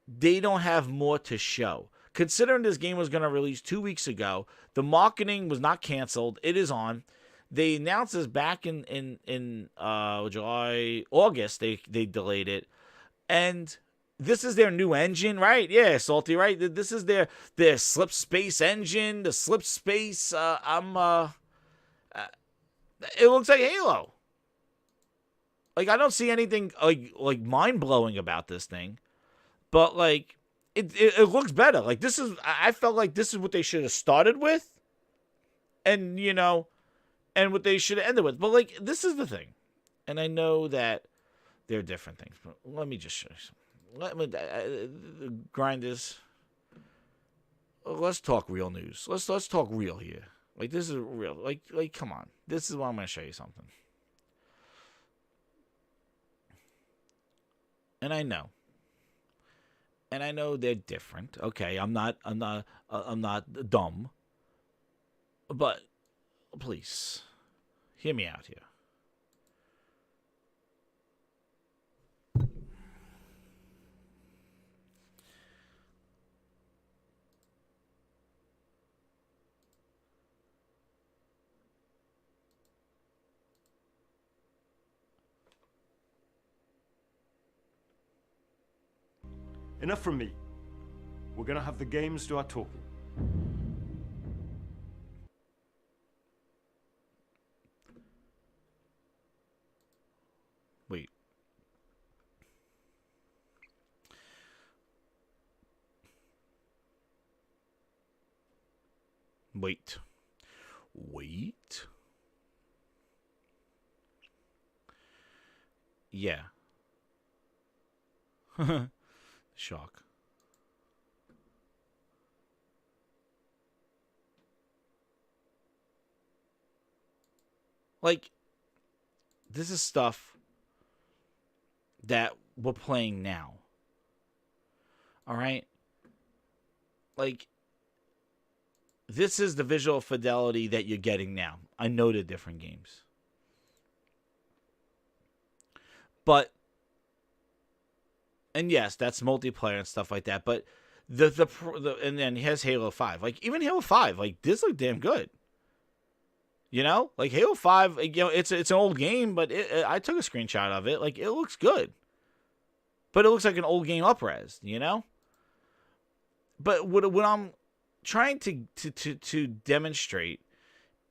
they don't have more to show. Considering this game was going to release 2 weeks ago, the marketing was not canceled. It is on. They announced this back in July, August. They delayed it, and this is their new engine, right? Yeah, Salty, right? This is their Slip Space engine. The Slip Space. It looks like Halo. Like I don't see anything like mind blowing about this thing, but like. It looks better. Like this is, I felt like this is what they should have started with, and you know, and what they should have ended with. But like this is the thing, and I know that they're different things. But let me just show you some. Let me grind this. Let's talk real news. Let's talk real here. Like this is real. Like come on. This is why I'm gonna show you something. And I know. And I know they're different. Okay, I'm not dumb. But please, hear me out here. Enough from me. We're gonna have the games do our talking. Wait. Yeah. Shock. Like, this is stuff that we're playing now. All right? Like, this is the visual fidelity that you're getting now. I know they're different games. But, and yes, that's multiplayer and stuff like that. But and then he has Halo 5. Like even Halo 5, like this looked damn good. You know, like Halo 5. You know, it's an old game, but I took a screenshot of it. Like it looks good, but it looks like an old game up-res. You know. But what I'm trying to demonstrate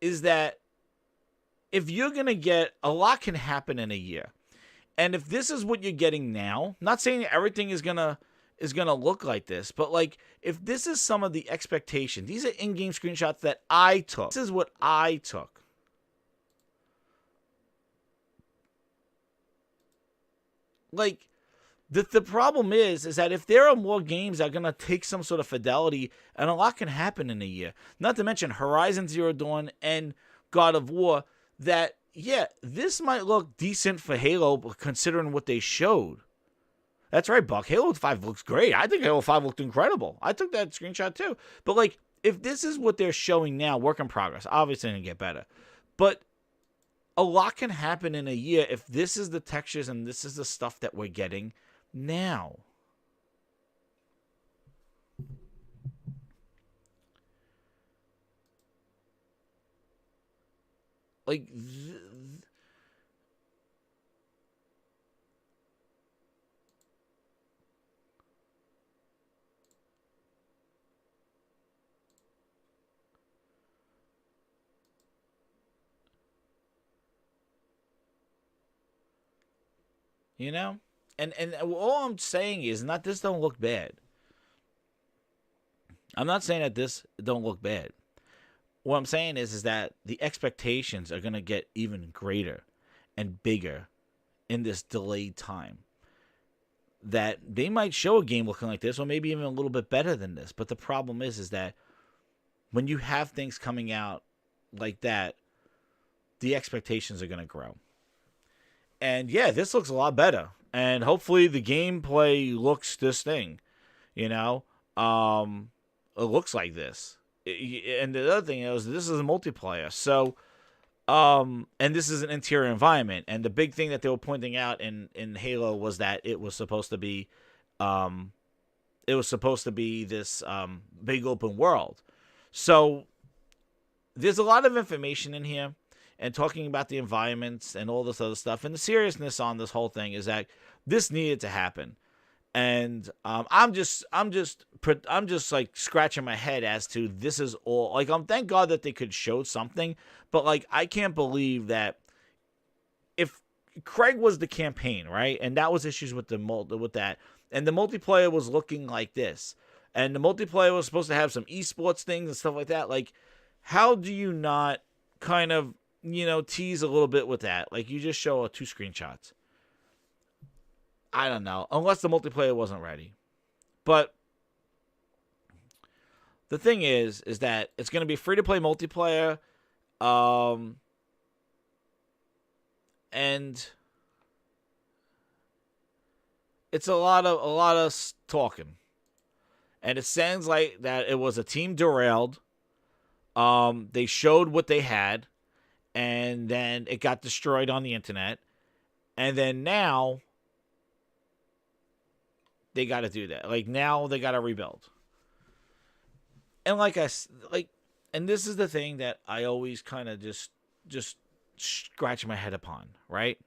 is that if you're gonna get a lot can happen in a year. And if this is what you're getting now, not saying everything is gonna look like this, but like if this is some of the expectation, these are in-game screenshots that I took. This is what I took. Like The problem is that if there are more games that are going to take some sort of fidelity, and a lot can happen in a year, not to mention Horizon Zero Dawn and God of War, that, yeah, this might look decent for Halo considering what they showed. That's right, Buck. Halo 5 looks great. I think Halo 5 looked incredible. I took that screenshot too. But, like, if this is what they're showing now, work in progress, obviously it's going to get better. But a lot can happen in a year if this is the textures and this is the stuff that we're getting now. Like, you know? And all I'm saying is not this don't look bad. I'm not saying that this don't look bad. What I'm saying is that the expectations are going to get even greater and bigger in this delayed time. That they might show a game looking like this, or maybe even a little bit better than this. But the problem is that when you have things coming out like that, the expectations are going to grow. And yeah, this looks a lot better. And hopefully the gameplay looks this thing, you know, it looks like this. And the other thing is, this is a multiplayer. So, and this is an interior environment. And the big thing that they were pointing out in Halo was that it was supposed to be, this big open world. So there's a lot of information in here. And talking about the environments and all this other stuff, and the seriousness on this whole thing is that this needed to happen, and I'm just like scratching my head as to this is all like thank God that they could show something, but like I can't believe that if Craig was the campaign, right, and that was issues with that, and the multiplayer was looking like this, and the multiplayer was supposed to have some esports things and stuff like that, like how do you not kind of tease a little bit with that? Like, you just show 2 screenshots. I don't know. Unless the multiplayer wasn't ready. But the thing is that it's going to be free-to-play multiplayer. And it's a lot of talking. And it sounds like that it was a team derailed. They showed what they had. And then it got destroyed on the internet. And then now they got to do that. Like, now they got to rebuild. And and this is the thing that I always kind of just scratch my head upon, right?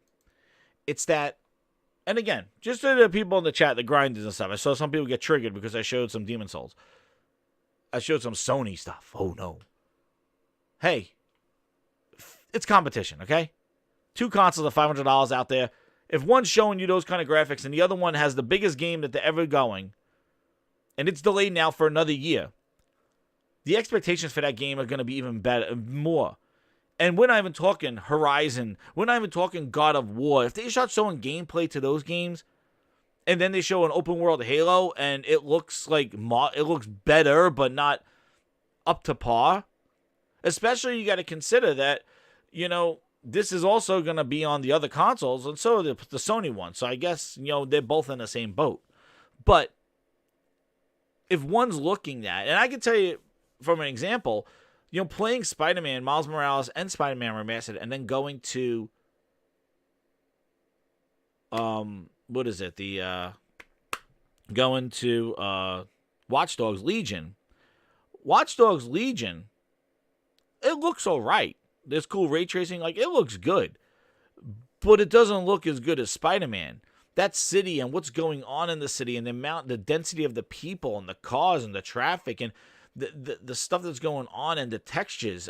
It's that, and again, just to the people in the chat, the grinders and stuff, I saw some people get triggered because I showed some Demon Souls. I showed some Sony stuff. Oh, no. Hey. It's competition, okay? 2 consoles are $500 out there. If one's showing you those kind of graphics and the other one has the biggest game that they're ever going, and it's delayed now for another year, the expectations for that game are going to be even better, more. And we're not even talking Horizon. We're not even talking God of War. If they start showing gameplay to those games, and then they show an open world Halo, and it looks like it looks better, but not up to par. Especially, you got to consider that, this is also going to be on the other consoles, and so the Sony one. So I guess, they're both in the same boat. But if one's looking at, and I can tell you from an example, playing Spider-Man, Miles Morales, and Spider-Man Remastered, and then going to, Watch Dogs Legion. Watch Dogs Legion, it looks all right. There's cool ray tracing. Like, it looks good. But it doesn't look as good as Spider-Man. That city and what's going on in the city and the density of the people and the cars and the traffic and the stuff that's going on and the textures,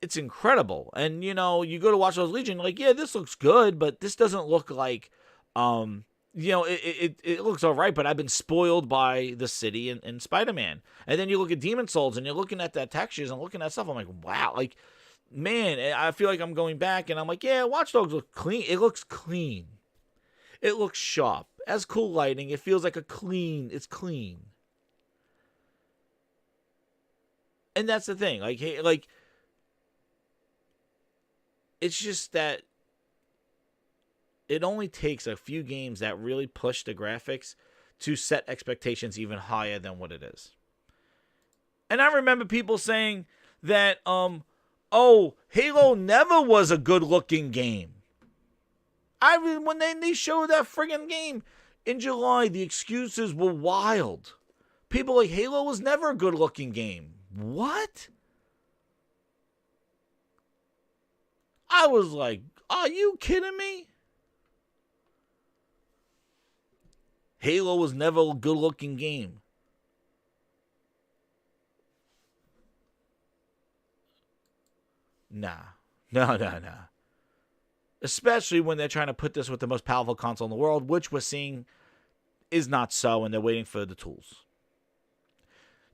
it's incredible. And, you go to Watch Dogs Legion, like, yeah, this looks good, but this doesn't look like, it looks all right, but I've been spoiled by the city and Spider-Man. And then you look at Demon Souls and you're looking at that textures and looking at stuff. I'm like, wow, like, man, I feel like I'm going back and I'm like, yeah, Watch Dogs look clean. It looks clean. It looks sharp. It has cool lighting. It feels like it's clean. And that's the thing. Like, it's just that it only takes a few games that really push the graphics to set expectations even higher than what it is. And I remember people saying that, oh, Halo never was a good-looking game. When they showed that friggin' game in July, the excuses were wild. People like, Halo was never a good-looking game. What? I was like, are you kidding me? Halo was never a good-looking game. Nah. No. Especially when they're trying to put this with the most powerful console in the world, which we're seeing is not so, and they're waiting for the tools.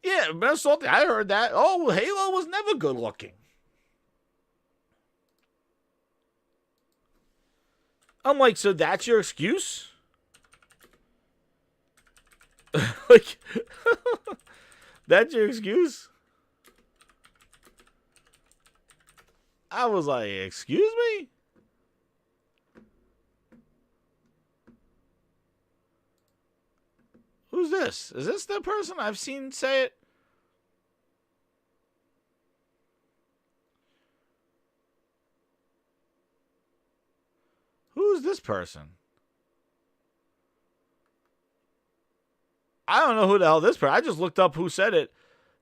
Yeah, Minnesota, I heard that. Oh, Halo was never good looking. I'm like, so that's your excuse? Like, that's your excuse? I was like, excuse me? Who's this? Is this the person I've seen say it? Who's this person? I don't know who the hell this person. I just looked up who said it.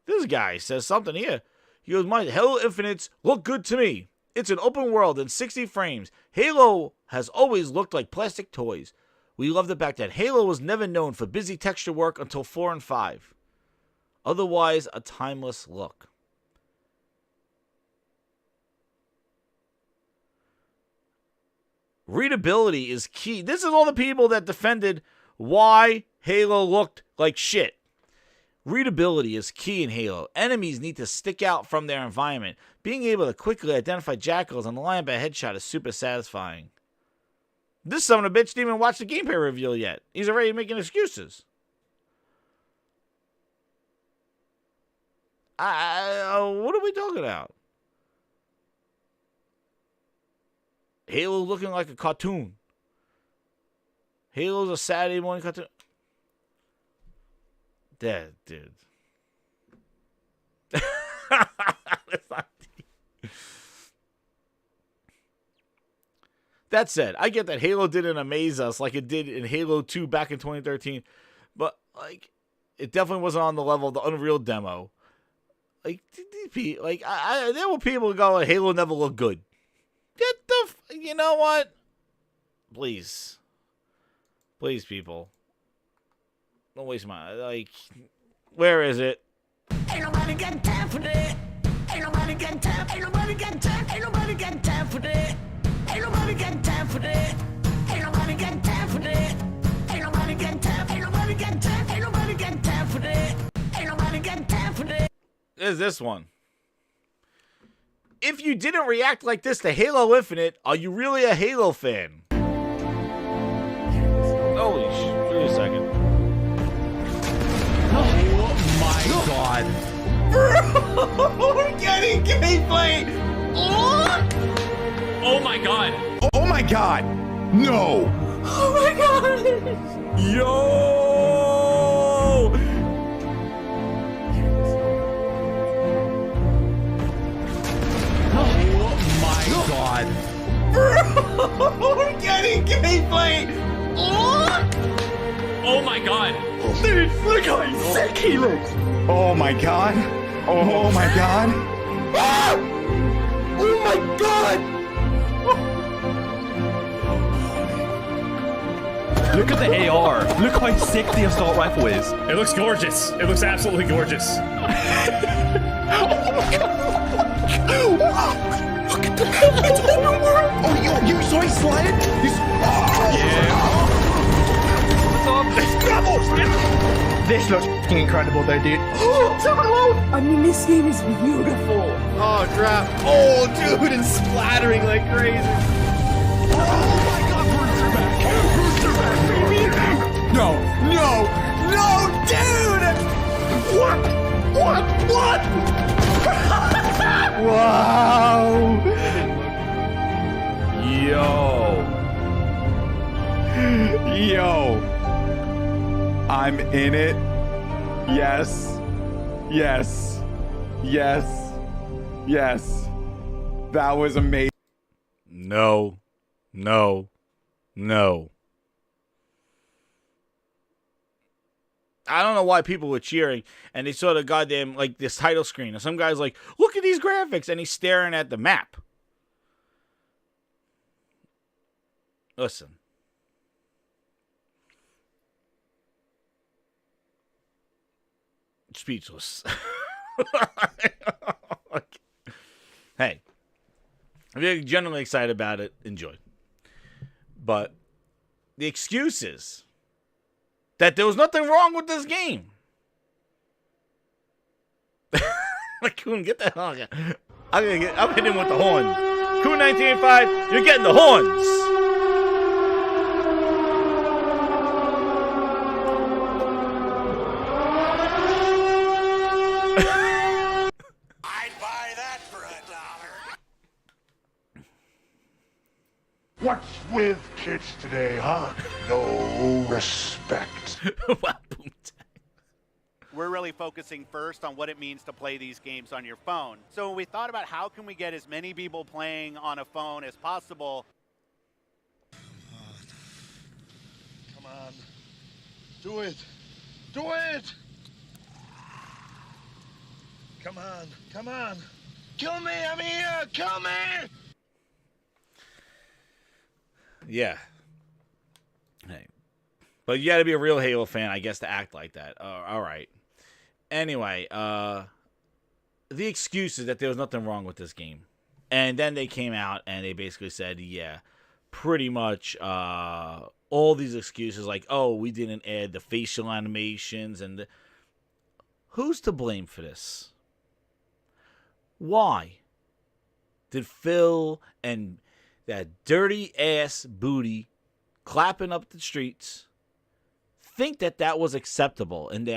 This guy says something here. He goes, my Halo Infinite's look good to me. It's an open world in 60 frames. Halo has always looked like plastic toys. We love the fact that Halo was never known for busy texture work until 4 and 5. Otherwise, a timeless look. Readability is key. This is all the people that defended why Halo looked like shit. Readability is key in Halo. Enemies need to stick out from their environment. Being able to quickly identify jackals and line up a headshot is super satisfying. This son of a bitch didn't even watch the gameplay reveal yet. He's already making excuses. What are we talking about? Halo looking like a cartoon. Halo's a Saturday morning cartoon. That dude. That said, I get that Halo didn't amaze us like it did in Halo 2 back in 2013, but like it definitely wasn't on the level of the Unreal demo. Like, there were people who go, like, Halo never looked good. You know what? Please, people, don't waste my Where is it? Ain't nobody got time for that. Ain't nobody got time. Ain't nobody got time. Ain't nobody got time for that. Ain't nobody got time for that. Ain't nobody got time for that. Ain't nobody got time. Ain't nobody got time. Ain't nobody got time for that. Ain't nobody got time for that. There's this one. If you didn't react like this to Halo Infinite, are you really a Halo fan? Holy shit. Wait a second. Oh my god. Bro, we're getting gameplay. Oh my god. Oh my god. No. Oh my god. Yo. Oh my god. Bro, we're getting gameplay. Oh my god. Dude, look how sick he looks. Oh my god. Oh my god. Ah! Oh my god. Look at the AR. Look how sick the assault rifle is. It looks gorgeous. It looks absolutely gorgeous. Oh my god. Look at that. It's open world. Oh, you saw he slide? Yeah. This looks fucking incredible though, dude. Oh, I mean, this game is beautiful. Oh, crap. Oh, dude, and splattering like crazy. Oh my god, Bruiser back. Bruiser back. Yo. I'm in it. Yes. Yes. Yes. Yes. That was amazing. No. No. No. I don't know why people were cheering and they saw the goddamn, like, this title screen. And some guy's like, look at these graphics. And he's staring at the map. Listen. Speechless. Hey. If you're generally excited about it, enjoy. But the excuse is that there was nothing wrong with this game. Like, Coon, get the hell out. I'm hitting him with the horn. Coon 1985, you're getting the horns. I'd buy that for $1. What's with kids today, huh? No respect. We're really focusing first on what it means to play these games on your phone. So we thought about how can we get as many people playing on a phone as possible. Come on. Do it. Do it. Come on. Come on. Kill me. I'm here. Kill me. Yeah. Hey. But you got to be a real Halo fan, I guess, to act like that. All right. Anyway, the excuse is that there was nothing wrong with this game. And then they came out and they basically said, yeah, pretty much all these excuses like, oh, we didn't add the facial animations. And who's to blame for this? Why did Phil and that dirty-ass booty clapping up the streets think that that was acceptable? And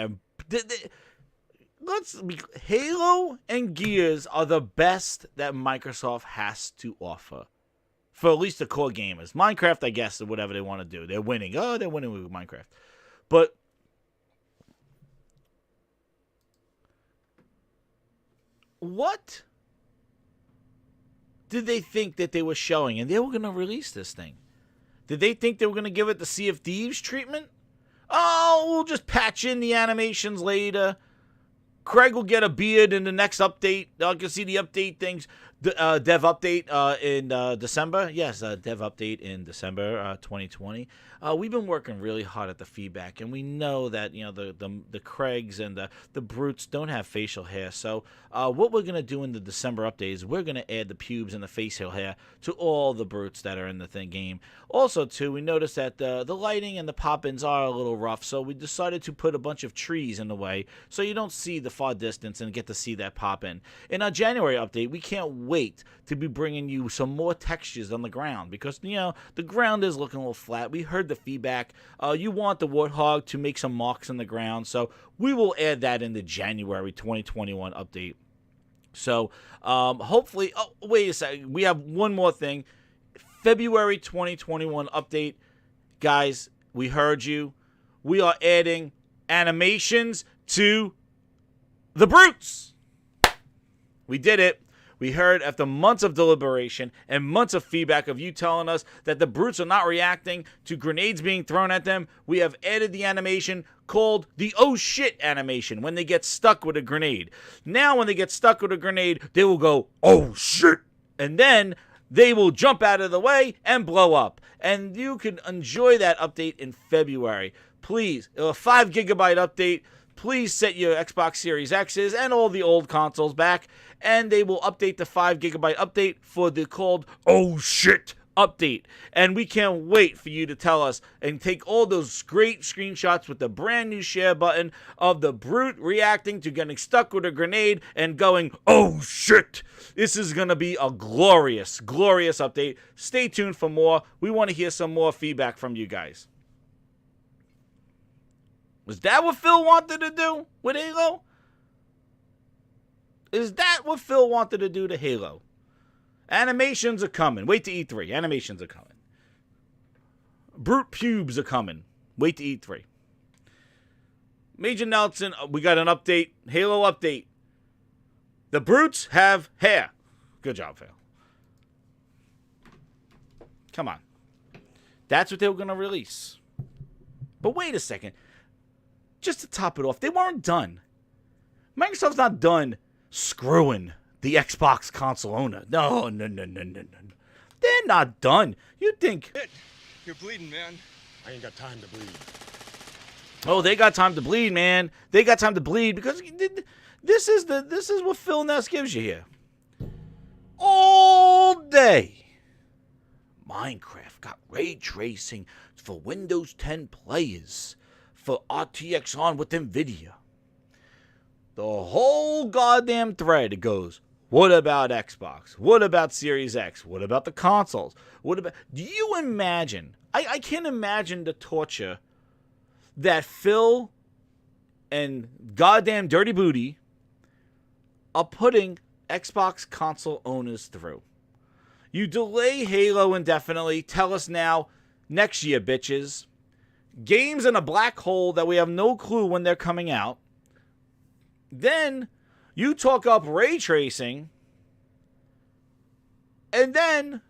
Halo and Gears are the best that Microsoft has to offer. For at least the core gamers. Minecraft, I guess, or whatever they want to do. They're winning. Oh, they're winning with Minecraft. But what did they think that they were showing? And they were going to release this thing. Did they think they were going to give it the Sea of Thieves treatment? Oh, we'll just patch in the animations later. Craig will get a beard in the next update. I can see the update things. Dev update in December. Yes, dev update in December 2020. We've been working really hard at the feedback, and we know that the Craigs and the Brutes don't have facial hair. So what we're gonna do in the December update is we're gonna add the pubes and the facial hair to all the Brutes that are in the game. Also, too, we noticed that the lighting and the pop-ins are a little rough, so we decided to put a bunch of trees in the way so you don't see the far distance and get to see that pop-in. In our January update, we can't wait to be bringing you some more textures on the ground because, the ground is looking a little flat. We heard the feedback. You want the Warthog to make some marks in the ground, so we will add that in the January 2021 update. So, hopefully, oh, wait a second. We have one more thing. February 2021 update. Guys, we heard you. We are adding animations to the Brutes. We did it. We heard after months of deliberation and months of feedback of you telling us that the Brutes are not reacting to grenades being thrown at them, we have added the animation called the oh shit animation when they get stuck with a grenade. Now when they get stuck with a grenade, they will go, oh shit, and then they will jump out of the way and blow up. And you can enjoy that update in February. Please, a 5 gigabyte update. Please set your Xbox Series X's and all the old consoles back, and they will update the 5 gigabyte update for the called oh shit update. And we can't wait for you to tell us and take all those great screenshots with the brand new share button of the Brute reacting to getting stuck with a grenade and going, oh shit. This is going to be a glorious, glorious update. Stay tuned for more. We want to hear some more feedback from you guys. Was that what Phil wanted to do with Halo? Is that what Phil wanted to do to Halo? Animations are coming. Wait to E3. Animations are coming. Brute pubes are coming. Wait to E3. Major Nelson, we got an update. Halo update. The brutes have hair. Good job, Phil. Come on. That's what they were going to release. But wait a second. Just to top it off, they weren't done. Microsoft's not done screwing the Xbox console owner. No. They're not done. You think... You're bleeding, man. I ain't got time to bleed. Oh, they got time to bleed, man. They got time to bleed because this is what Phil Ness gives you here. All day. Minecraft got ray tracing for Windows 10 players for RTX on with NVIDIA. The whole goddamn thread goes, what about Xbox? What about Series X? What about the consoles? Do you imagine? I can't imagine the torture that Phil and goddamn Dirty Booty are putting Xbox console owners through. You delay Halo indefinitely. Tell us now, next year, bitches. Games in a black hole that we have no clue when they're coming out. Then you talk up ray tracing. And then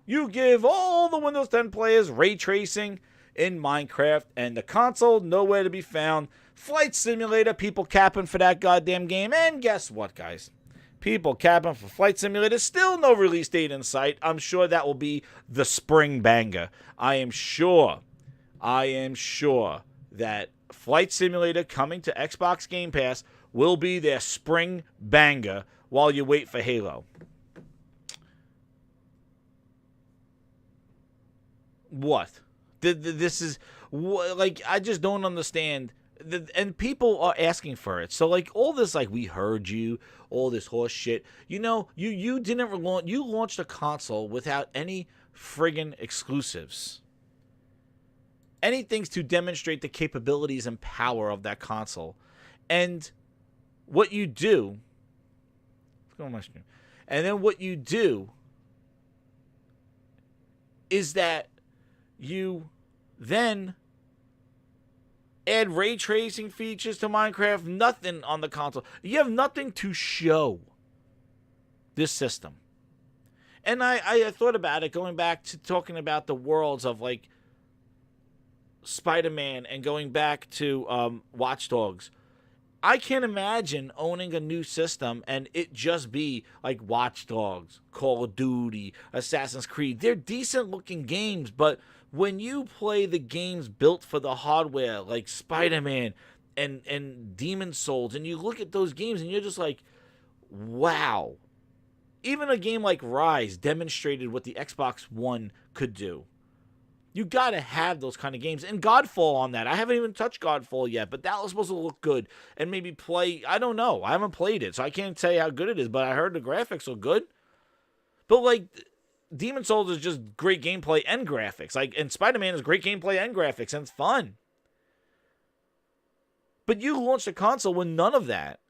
you give all the Windows 10 players ray tracing in Minecraft. And the console, nowhere to be found. Flight Simulator, people capping for that goddamn game. And guess what, guys? People capping for Flight Simulator. Still no release date in sight. I'm sure that will be the spring banger. I am sure that Flight Simulator coming to Xbox Game Pass will be their spring banger while you wait for Halo. What? This is... like, I just don't understand... And people are asking for it. So, like, all this, like, we heard you, all this horse shit. You know, you didn't launch... You launched a console without any friggin' exclusives. Anything to demonstrate the capabilities and power of that console. And what you do... Let's go on my screen. And then what you do is that you then... add ray tracing features to Minecraft. Nothing on the console. You have nothing to show this system. And I thought about it, going back to talking about the worlds of, like, Spider-Man and going back to Watch Dogs. I can't imagine owning a new system and it just be like Watch Dogs, Call of Duty, Assassin's Creed. They're decent-looking games, but when you play the games built for the hardware, like Spider-Man and Demon's Souls, and you look at those games and you're just like, wow. Even a game like Rise demonstrated what the Xbox One could do. You gotta have those kind of games. And Godfall on that. I haven't even touched Godfall yet, but that was supposed to look good. And maybe play, I don't know. I haven't played it, so I can't say how good it is, but I heard the graphics are good. But, like, Demon's Souls is just great gameplay and graphics. Like, and Spider-Man is great gameplay and graphics, and it's fun. But you launched a console with none of that.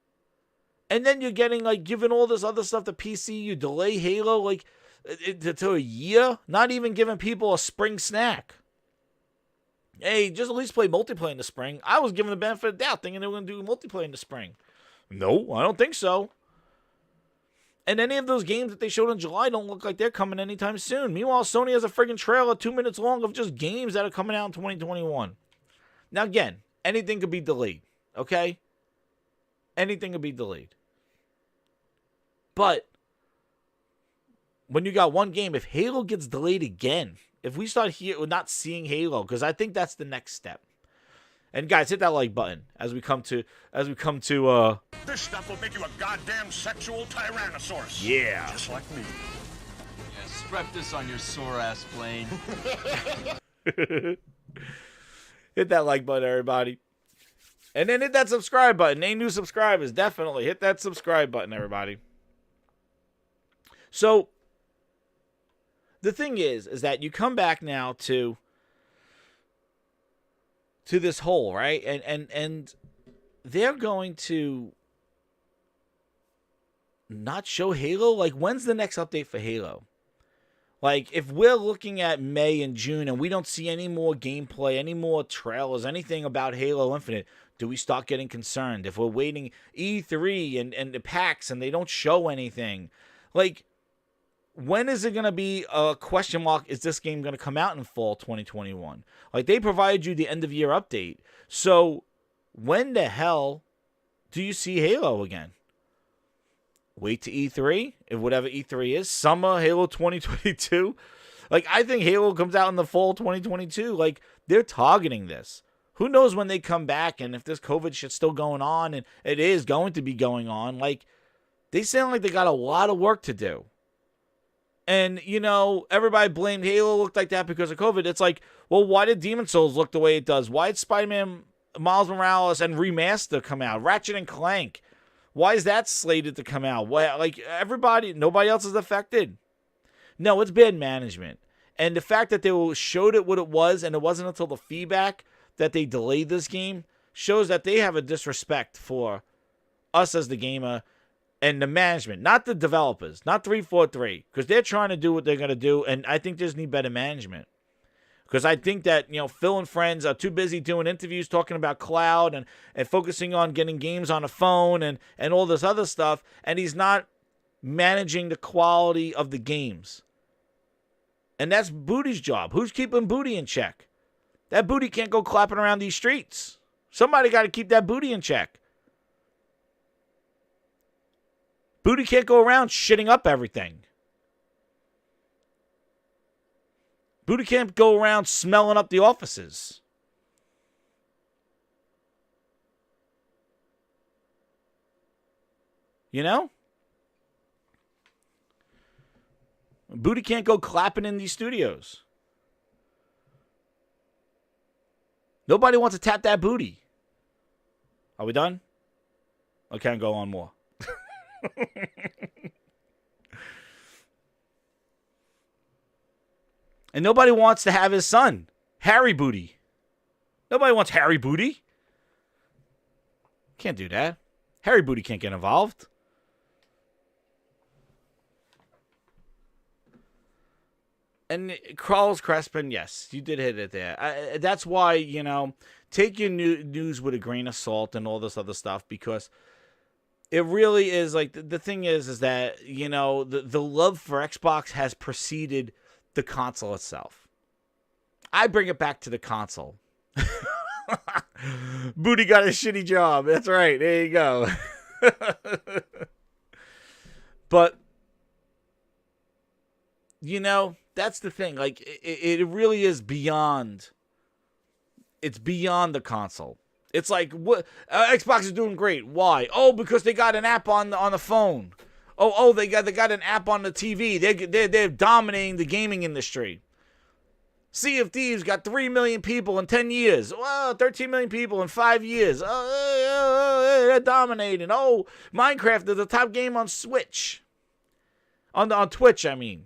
And then you're getting, like, given all this other stuff to PC. You delay Halo, like, to a year. Not even giving people a spring snack. Hey, just at least play multiplayer in the spring. I was given the benefit of the doubt, thinking they were going to do multiplayer in the spring. No, I don't think so. And any of those games that they showed in July don't look like they're coming anytime soon. Meanwhile, Sony has a friggin' trailer 2 minutes long of just games that are coming out in 2021. Now, again, anything could be delayed, okay? Anything could be delayed. But when you got one game, if Halo gets delayed again, if we start not seeing Halo, because I think that's the next step. And guys, hit that like button as we come to This stuff will make you a goddamn sexual tyrannosaurus. Yeah. Just like me. Yeah, strap this on your sore ass plane. Hit that like button, everybody. And then hit that subscribe button. Any new subscribers, definitely hit that subscribe button, everybody. So the thing is that you come back now to this whole, right? And they're going to not show Halo? Like, when's the next update for Halo? Like, if we're looking at May and June and we don't see any more gameplay, any more trailers, anything about Halo Infinite, do we start getting concerned? If we're waiting E3 and the PAX and they don't show anything, like, when is it going to be a question mark? Is this game going to come out in fall 2021? Like, they provided you the end of year update. So when the hell do you see Halo again? Wait to E3, if whatever E3 is, summer Halo 2022. Like, I think Halo comes out in the fall 2022. Like, they're targeting this. Who knows when they come back and if this COVID shit's still going on, and it is going to be going on. Like, they sound like they got a lot of work to do. And, you know, everybody blamed Halo looked like that because of COVID. It's like, well, why did Demon's Souls look the way it does? Why did Spider-Man Miles Morales and Remaster come out? Ratchet and Clank. Why is that slated to come out? Why, like, everybody, nobody else is affected. No, it's bad management. And the fact that they showed it what it was, and it wasn't until the feedback that they delayed this game, shows that they have a disrespect for us as the gamer and the management, not the developers, not 343, because they're trying to do what they're going to do, and I think they just need better management. Because I think that, you know, Phil and friends are too busy doing interviews talking about cloud and focusing on getting games on a phone and all this other stuff, and he's not managing the quality of the games. And that's Booty's job. Who's keeping Booty in check? That Booty can't go clapping around these streets. Somebody got to keep that Booty in check. Booty can't go around shitting up everything. Booty can't go around smelling up the offices. You know? Booty can't go clapping in these studios. Nobody wants to tap that booty. Are we done? I can't go on more. And nobody wants to have his son, Harry Booty. Nobody wants Harry Booty. Can't do that. Harry Booty can't get involved. And Carlos Crespin, yes, you did hit it there. That's why, you know, take your news with a grain of salt and all this other stuff, because it really is like, the thing is that, you know, the love for Xbox has preceded the console itself. I bring it back to the console. Booty got a shitty job. That's right. There you go. But, you know, that's the thing. Like, it really is beyond. It's beyond the console. It's like, what Xbox is doing great. Why? Oh, because they got an app on the phone. Oh, they got an app on the TV. They're dominating the gaming industry. Sea of Thieves got 3 million people in 10 years. Well, 13 million people in 5 years. Oh, they're dominating. Oh, Minecraft is the top game on Switch. On Twitch, I mean.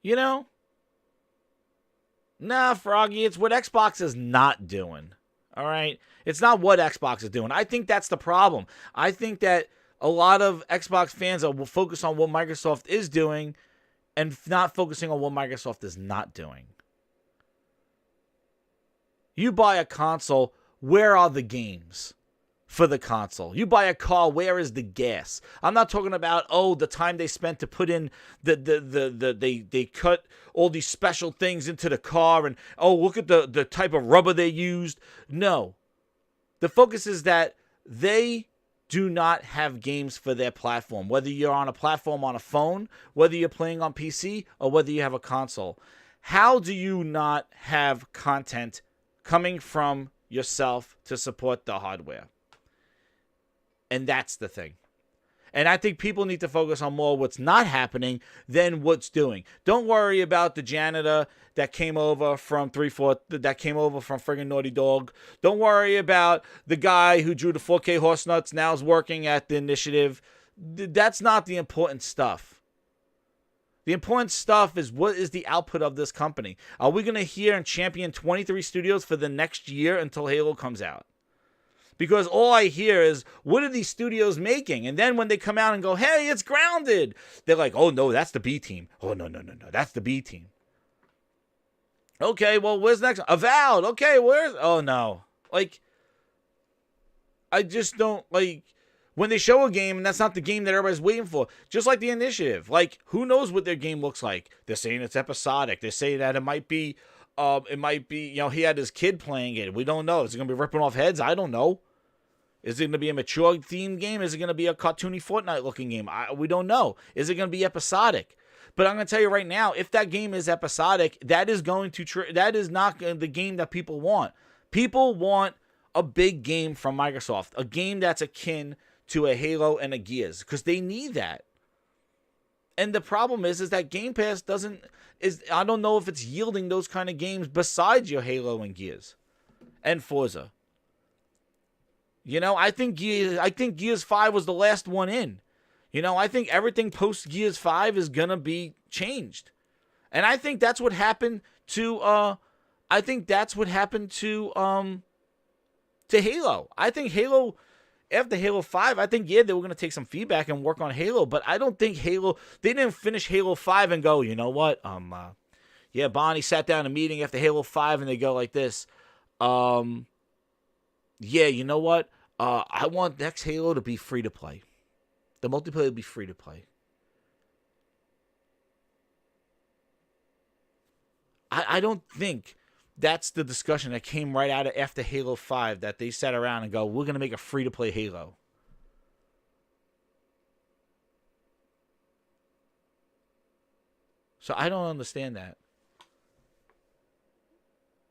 You know? Nah, Froggy, it's what Xbox is not doing. All right? It's not what Xbox is doing. I think that's the problem. I think that a lot of Xbox fans will focus on what Microsoft is doing and not focusing on what Microsoft is not doing. You buy a console, where are the games for the console? You buy a car, where is the gas? I'm not talking about, the time they spent to put in they cut all these special things into the car and, look at the type of rubber they used. No. The focus is that they do not have games for their platform. Whether you're on a platform on a phone, whether you're playing on PC, or whether you have a console. How do you not have content coming from yourself to support the hardware? And that's the thing. And I think people need to focus on more what's not happening than what's doing. Don't worry about the janitor that came over from friggin' Naughty Dog. Don't worry about the guy who drew the 4K horse nuts, now is working at the initiative. That's not the important stuff. The important stuff is, what is the output of this company? Are we going to hear and champion 23 studios for the next year until Halo comes out? Because all I hear is, what are these studios making? And then when they come out and go, hey, it's Grounded, they're like, oh, no, that's the B team. Oh, no, that's the B team. Okay, well, where's next? Avowed. Okay, where's... Oh, no. Like, I just don't, like... When they show a game, and that's not the game that everybody's waiting for. Just like the Initiative. Like, who knows what their game looks like? They're saying it's episodic. They say that it might be, you know, he had his kid playing it. We don't know. Is it going to be ripping off heads? I don't know. Is it going to be a mature themed game? Is it going to be a cartoony Fortnite looking game? We don't know. Is it going to be episodic? But I'm going to tell you right now, if that game is episodic, that is going to that is not the game that people want. People want a big game from Microsoft, a game that's akin to a Halo and a Gears, because they need that. And the problem is that Game Pass I don't know if it's yielding those kind of games besides your Halo and Gears and Forza. You know, I think Gears 5 was the last one in. You know, I think everything post Gears 5 is gonna be changed. And I think that's what happened to Halo. I think Halo, after Halo 5, I think, yeah, they were going to take some feedback and work on Halo, but I don't think they didn't finish Halo 5 and go, you know what, yeah, Bonnie sat down in a meeting after Halo 5 and they go like this, yeah, you know what, I want next Halo to be free to play. The multiplayer will be free to play. I don't think that's the discussion that came right out of after Halo 5, that they sat around and go, we're going to make a free-to-play Halo. So I don't understand that.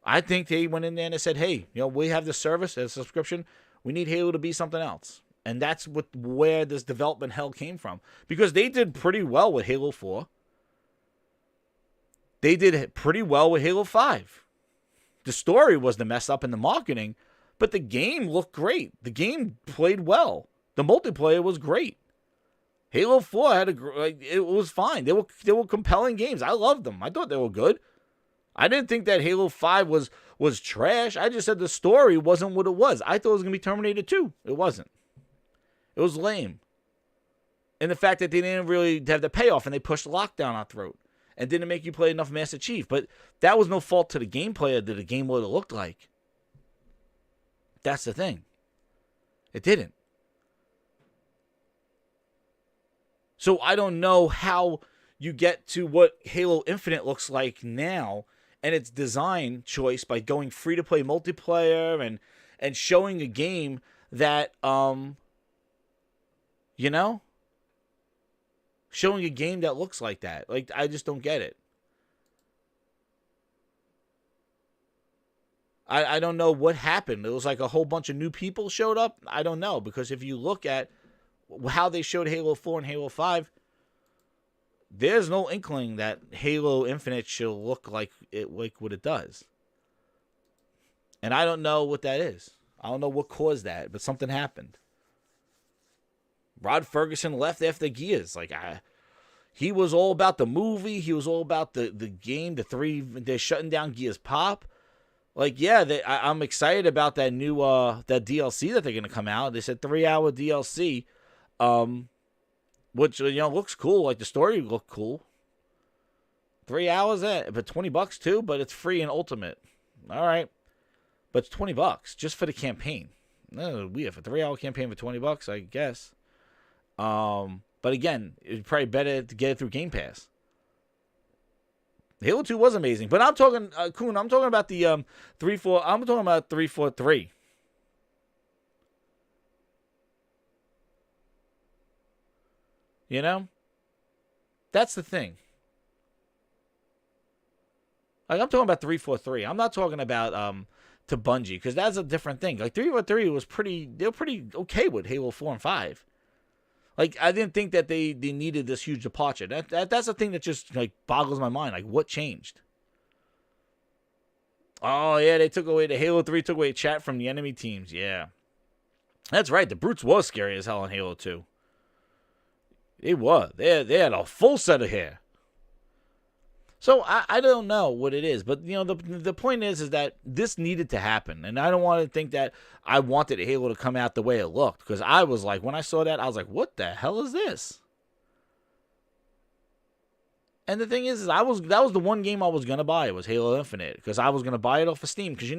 I think they went in there and they said, hey, you know, we have this service, a subscription. We need Halo to be something else. And that's where this development hell came from. Because they did pretty well with Halo 4. They did pretty well with Halo 5. The story was the mess up in the marketing, but the game looked great. The game played well. The multiplayer was great. Halo 4 it was fine. They were compelling games. I loved them. I thought they were good. I didn't think that Halo 5 was trash. I just said the story wasn't what it was. I thought it was going to be Terminator 2. It wasn't. It was lame. And the fact that they didn't really have the payoff and they pushed lock down our throat and didn't make you play enough Master Chief. But that was no fault to the gameplay or that the game would have looked like. That's the thing. It didn't. So I don't know how you get to what Halo Infinite looks like now and its design choice by going free-to-play multiplayer and showing a game that, you know, showing a game that looks like that. Like, I just don't get it. I don't know what happened. It was like a whole bunch of new people showed up. I don't know, because if you look at how they showed Halo 4 and Halo 5, there's no inkling that Halo Infinite should look like what it does. And I don't know what that is. I don't know what caused that, but something happened. Rod Ferguson left after Gears. He was all about the movie. He was all about the game. They're shutting down Gears Pop. I'm excited about that new that DLC that they're gonna come out. They said 3-hour DLC, which looks cool. Like the story looked cool. 3 hours, but $20 too. But it's free in Ultimate. All right, but it's $20 just for the campaign. We have a 3-hour campaign for $20, I guess. But again, it's probably better to get it through Game Pass. Halo 2 was amazing, but I'm talking, Kuhn, I'm talking about the 3-4. I'm talking about 343. You know, that's the thing. Like, I'm talking about 343. I'm not talking about to Bungie, because that's a different thing. Like 343 was they were pretty okay with Halo 4 and 5. Like, I didn't think that they needed this huge departure. That's the thing that just, like, boggles my mind. Like, what changed? Oh, yeah, the Halo 3 took away chat from the enemy teams. Yeah. That's right. The Brutes was scary as hell in Halo 2. They were. They had a full set of hair. So I don't know what it is, but the point is that this needed to happen, and I don't want to think that I wanted Halo to come out the way it looked, because I was like, when I saw that, I was like, what the hell is this? And the thing is that was the one game I was gonna buy. It was Halo Infinite, because I was gonna buy it off of Steam, because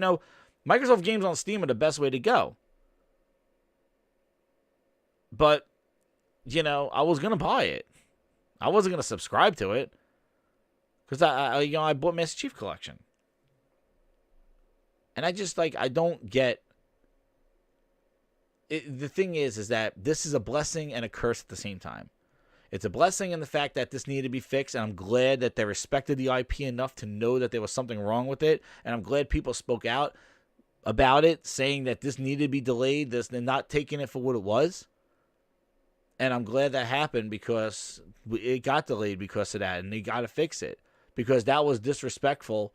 Microsoft games on Steam are the best way to go. But I was gonna buy it. I wasn't gonna subscribe to it. Because I bought Master Chief Collection. And I just, I don't get it. The thing is that this is a blessing and a curse at the same time. It's a blessing in the fact that this needed to be fixed, and I'm glad that they respected the IP enough to know that there was something wrong with it, and I'm glad people spoke out about it, saying that this needed to be delayed, they're not taking it for what it was. And I'm glad that happened, because it got delayed because of that, and they got to fix it. Because that was disrespectful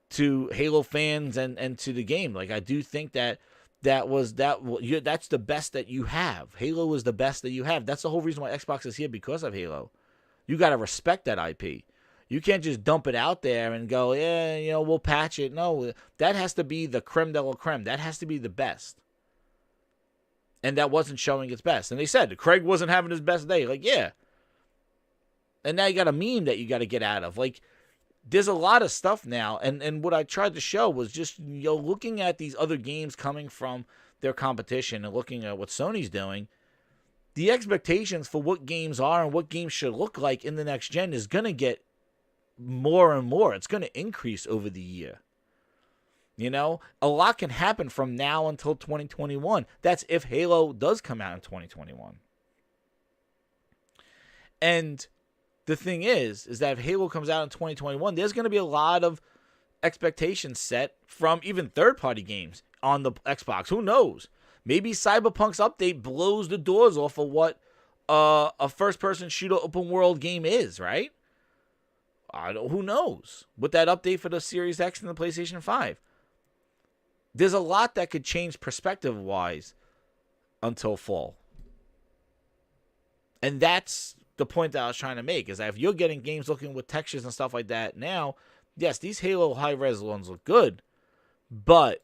to Halo fans and to the game. I do think that's the best that you have. Halo is the best that you have. That's the whole reason why Xbox is here, because of Halo. You got to respect that IP. You can't just dump it out there and go, yeah, we'll patch it. No, that has to be the creme de la creme. That has to be the best. And that wasn't showing its best. And they said Craig wasn't having his best day. Yeah. And now you got a meme that you got to get out of. There's a lot of stuff now. And what I tried to show was just, looking at these other games coming from their competition and looking at what Sony's doing, the expectations for what games are and what games should look like in the next gen is going to get more and more. It's going to increase over the year. A lot can happen from now until 2021. That's if Halo does come out in 2021. And the thing is that if Halo comes out in 2021, there's going to be a lot of expectations set from even third-party games on the Xbox. Who knows? Maybe Cyberpunk's update blows the doors off of what a first-person shooter open-world game is, right? Who knows? With that update for the Series X and the PlayStation 5. There's a lot that could change perspective-wise until fall. And that's the point that I was trying to make, is that if you're getting games looking with textures and stuff like that now, yes, these Halo high-res ones look good, but,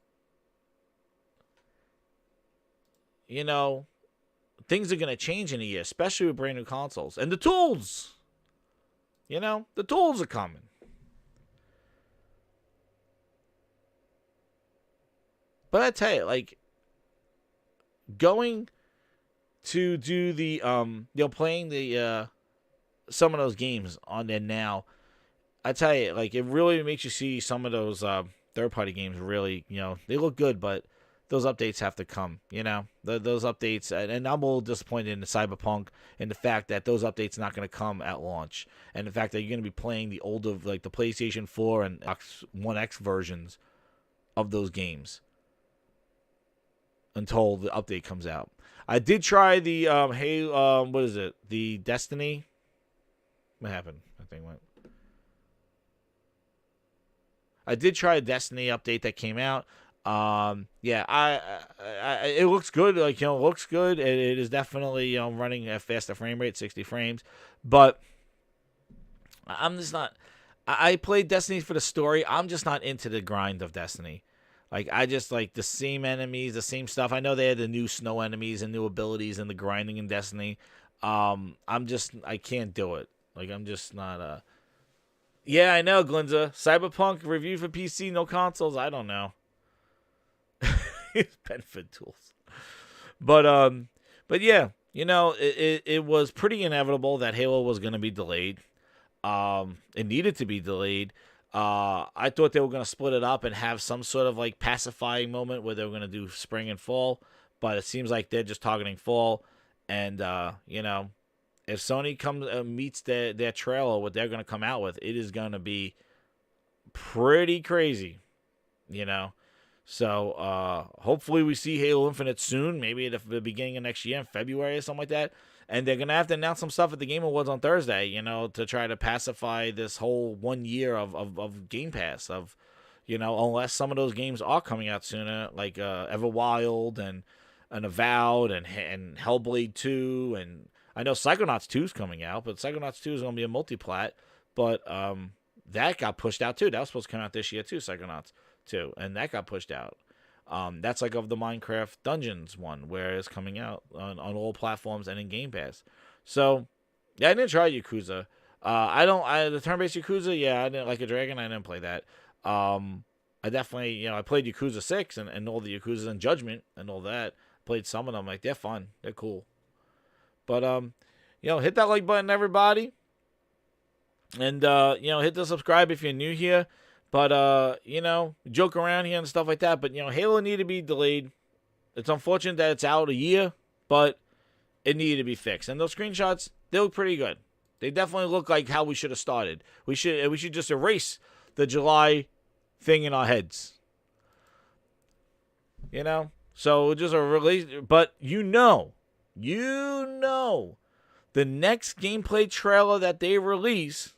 things are going to change in a year, especially with brand new consoles. And the tools! The tools are coming. But I tell you, going to do the playing the some of those games on there now, I tell you, it really makes you see some of those third-party games really, they look good, but those updates have to come, those updates, and I'm a little disappointed in the Cyberpunk and the fact that those updates are not going to come at launch, and the fact that you're going to be playing the older, the PlayStation 4 and Xbox One X versions of those games until the update comes out. I did try the what is it? The Destiny. What happened? That thing went. I did try a Destiny update that came out. Yeah, it looks good. It looks good. It is definitely running at faster frame rate, 60 frames. But I'm just not. I played Destiny for the story. I'm just not into the grind of Destiny. I just like the same enemies, the same stuff. I know they had the new snow enemies and new abilities and the grinding in Destiny. I can't do it. I'm just not Yeah, I know, Glinza. Cyberpunk review for PC, no consoles. I don't know. Benefit tools. But yeah, it was pretty inevitable that Halo was going to be delayed. It needed to be delayed. I thought they were going to split it up and have some sort of pacifying moment where they were going to do spring and fall, but it seems like they're just targeting fall. And, if Sony comes meets their trailer, what they're going to come out with, it is going to be pretty crazy, So, hopefully we see Halo Infinite soon, maybe at the beginning of next year in February or something like that. And they're going to have to announce some stuff at the Game Awards on Thursday, to try to pacify this whole 1 year of Game Pass, unless some of those games are coming out sooner, like Everwild and Avowed and Hellblade 2. And I know Psychonauts 2 is coming out, but Psychonauts 2 is going to be a multi-plat. But, that got pushed out too. That was supposed to come out this year too, Psychonauts 2, and that got pushed out. That's like of the Minecraft Dungeons one, where it's coming out on all platforms and in Game Pass. So, yeah, I didn't try Yakuza. The turn-based Yakuza, yeah, I didn't like a Dragon. I didn't play that. I definitely, I played Yakuza 6 and all the Yakuza and Judgment and all that. Played some of them. Like, they're fun. They're cool. But, hit that like button, everybody. And, hit the subscribe if you're new here. But, joke around here and stuff like that. But, Halo needed to be delayed. It's unfortunate that it's out a year, but it needed to be fixed. And those screenshots, they look pretty good. They definitely look like how we should have started. We should just erase the July thing in our heads. So just a release. But the next gameplay trailer that they release,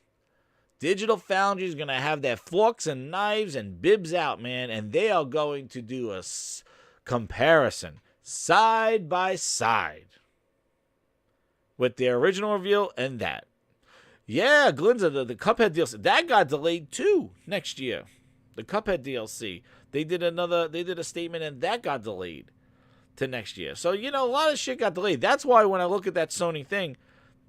Digital Foundry is going to have their forks and knives and bibs out, man. And they are going to do a comparison side by side with the original reveal and that. Yeah, Glinza, the Cuphead DLC, that got delayed too next year. The Cuphead DLC. They did a statement and that got delayed to next year. So, a lot of shit got delayed. That's why when I look at that Sony thing,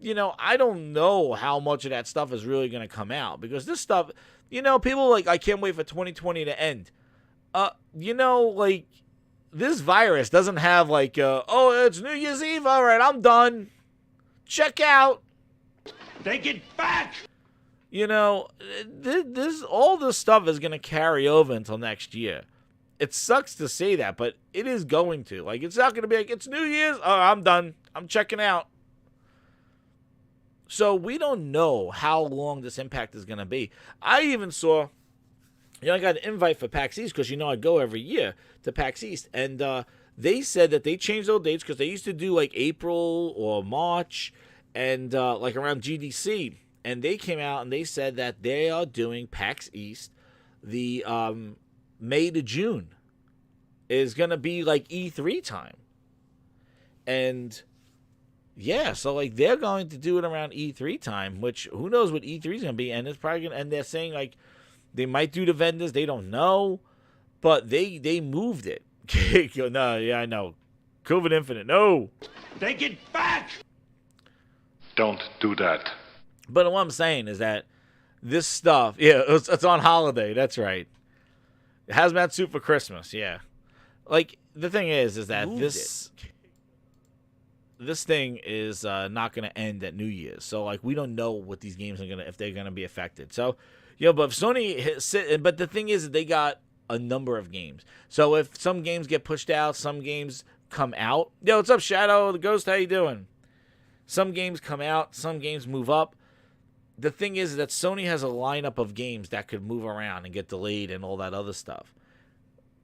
I don't know how much of that stuff is really going to come out. Because this stuff, people I can't wait for 2020 to end. This virus doesn't have it's New Year's Eve, all right, I'm done. Check out. Take it back! All this stuff is going to carry over until next year. It sucks to say that, but it is going to. It's not going to be it's New Year's. Oh, I'm done. I'm checking out. So we don't know how long this impact is going to be. I even saw, I got an invite for PAX East because, I go every year to PAX East. And they said that they changed those dates because they used to do April or March and around GDC. And they came out and they said that they are doing PAX East the May to June is going to be E3 time. And yeah, so they're going to do it around E3 time, which who knows what E3 is going to be. And it's probably going to, and they're saying they might do the vendors. They don't know, but they moved it. No, yeah, I know. COVID Infinite. No. Take it back. Don't do that. But what I'm saying is that this stuff, yeah, it's on holiday. That's right. Hazmat suit for Christmas, yeah. The thing is that this thing is not going to end at New Year's. So, we don't know what these games are if they're going to be affected. So, but if Sony, but the thing is that they got a number of games. So, if some games get pushed out, some games come out. Yo, what's up, Shadow? The Ghost, how you doing? Some games come out, some games move up. The thing is that Sony has a lineup of games that could move around and get delayed and all that other stuff.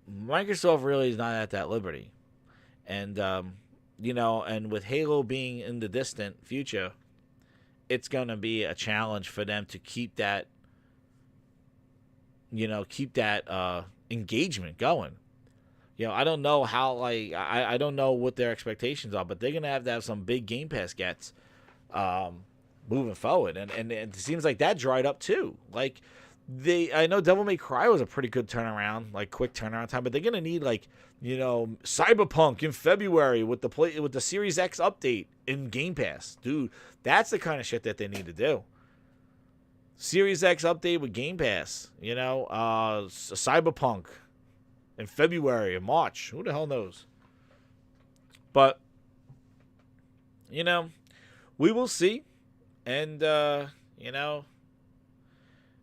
Microsoft really is not at that liberty. And, and with Halo being in the distant future, it's going to be a challenge for them to keep that, engagement going. I don't know how, I don't know what their expectations are, but they're going to have some big Game Pass gets, moving forward, and it seems like that dried up too. I know Devil May Cry was a pretty good turnaround, quick turnaround time, but they're gonna need Cyberpunk in February with the Series X update in Game Pass, dude. That's the kind of shit that they need to do. Series X update with Game Pass, Cyberpunk in February or March. Who the hell knows? But we will see. And,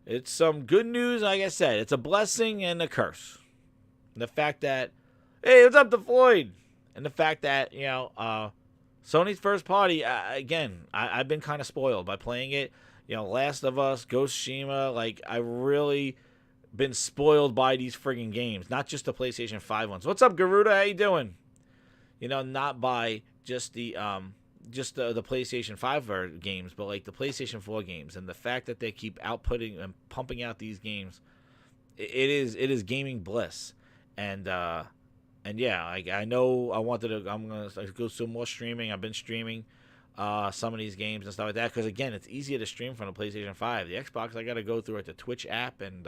it's some good news. Like I said, it's a blessing and a curse. And the fact that, hey, what's up to Floyd? And the fact that, Sony's first party, again, I've been kind of spoiled by playing it. Last of Us, Ghost of Tsushima, I really been spoiled by these friggin' games. Not just the PlayStation 5 ones. What's up, Garuda? How you doing? Not by just the PlayStation 5 games, but the PlayStation 4 games, and the fact that they keep outputting and pumping out these games, it is gaming bliss. And yeah, I know I'm gonna go some more streaming. I've been streaming some of these games and stuff like that. Because again, it's easier to stream from the PlayStation 5. The Xbox, I got to go through the Twitch app and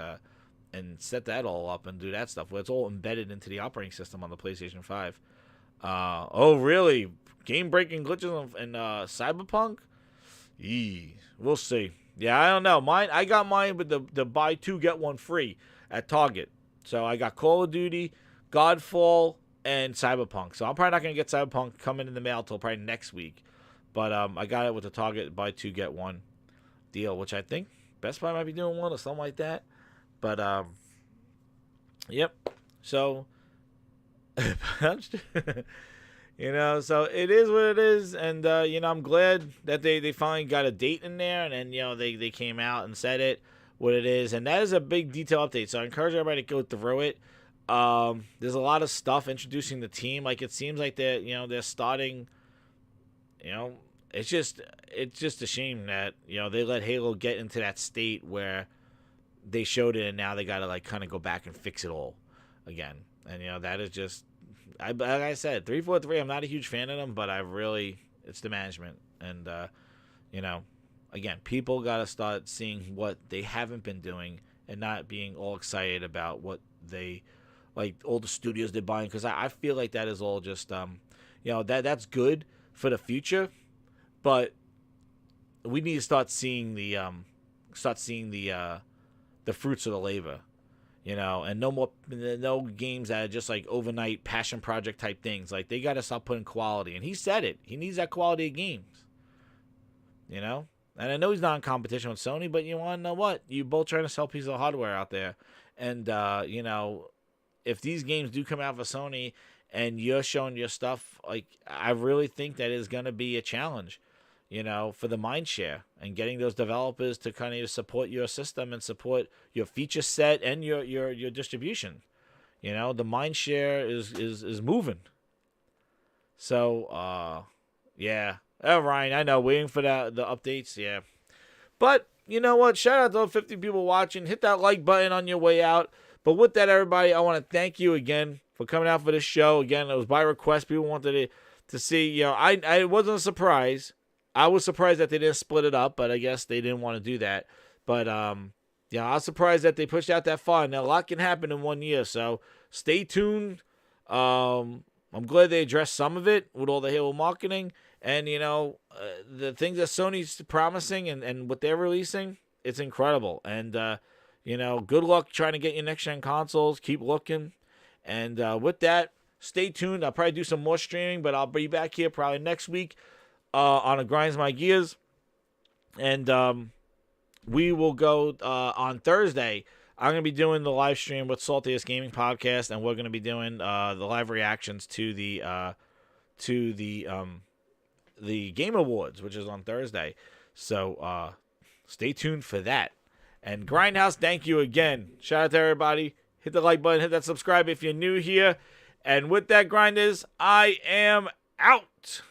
set that all up and do that stuff. Well, it's all embedded into the operating system on the PlayStation 5. Oh, really? Game-breaking glitches in Cyberpunk? Yee. We'll see. Yeah, I don't know. I got mine with the buy two, get one free at Target. So I got Call of Duty, Godfall, and Cyberpunk. So I'm probably not going to get Cyberpunk coming in the mail till probably next week. But I got it with the Target buy two, get one deal, which I think Best Buy might be doing one or something like that. But, yep. So, you know, so it is what it is. And, you know, I'm glad that they finally got a date in there. And then, you know, they came out and said what it is. And that is a big detail update. So I encourage everybody to go through it. There's a lot of stuff introducing the team. Like, it seems like they're starting, you know, it's just a shame that, you know, they let Halo get into that state where they showed it and now they got to, like, kind of go back and fix it all again. And, you know, that is just, like I said, 343, I'm not a huge fan of them, but it's the management. And, you know, again, people got to start seeing what they haven't been doing and not being all excited about what they, like, all the studios they're buying. Because I feel like that is all just, you know, that's good for the future, but we need to start seeing the fruits of the labor, you know, and no games that are just like overnight passion project type things. Like, they got to stop putting quality. And he said it. He needs that quality of games, you know. And I know he's not in competition with Sony, but you want to know what? You both trying to sell pieces of hardware out there. And, you know, if these games do come out for Sony and you're showing your stuff, like, I really think that is going to be a challenge, you know, for the mind share and getting those developers to kind of support your system and support your feature set and your distribution. You know, the mind share is moving. So, yeah. Oh, Ryan, I know, waiting for the updates, yeah. But, you know what? Shout out to the 50 people watching. Hit that like button on your way out. But with that, everybody, I want to thank you again for coming out for this show. Again, it was by request. People wanted to see, you know, I wasn't surprised. I was surprised that they didn't split it up, but I guess they didn't want to do that. But, yeah, I was surprised that they pushed out that far. Now, a lot can happen in 1 year, so stay tuned. I'm glad they addressed some of it with all the Halo marketing. And, you know, the things that Sony's promising and what they're releasing, it's incredible. And, you know, good luck trying to get your next-gen consoles. Keep looking. And with that, stay tuned. I'll probably do some more streaming, but I'll be back here probably next week on a Grinds My Gears. And we will go on Thursday. I'm going to be doing the live stream with Saltiest Gaming Podcast, and we're going to be doing the live reactions to the Game Awards, which is on Thursday. So stay tuned for that. And Grindhouse, thank you again. Shout out to everybody. Hit the like button, hit that subscribe if you're new here. And with that, Grinders, I am out.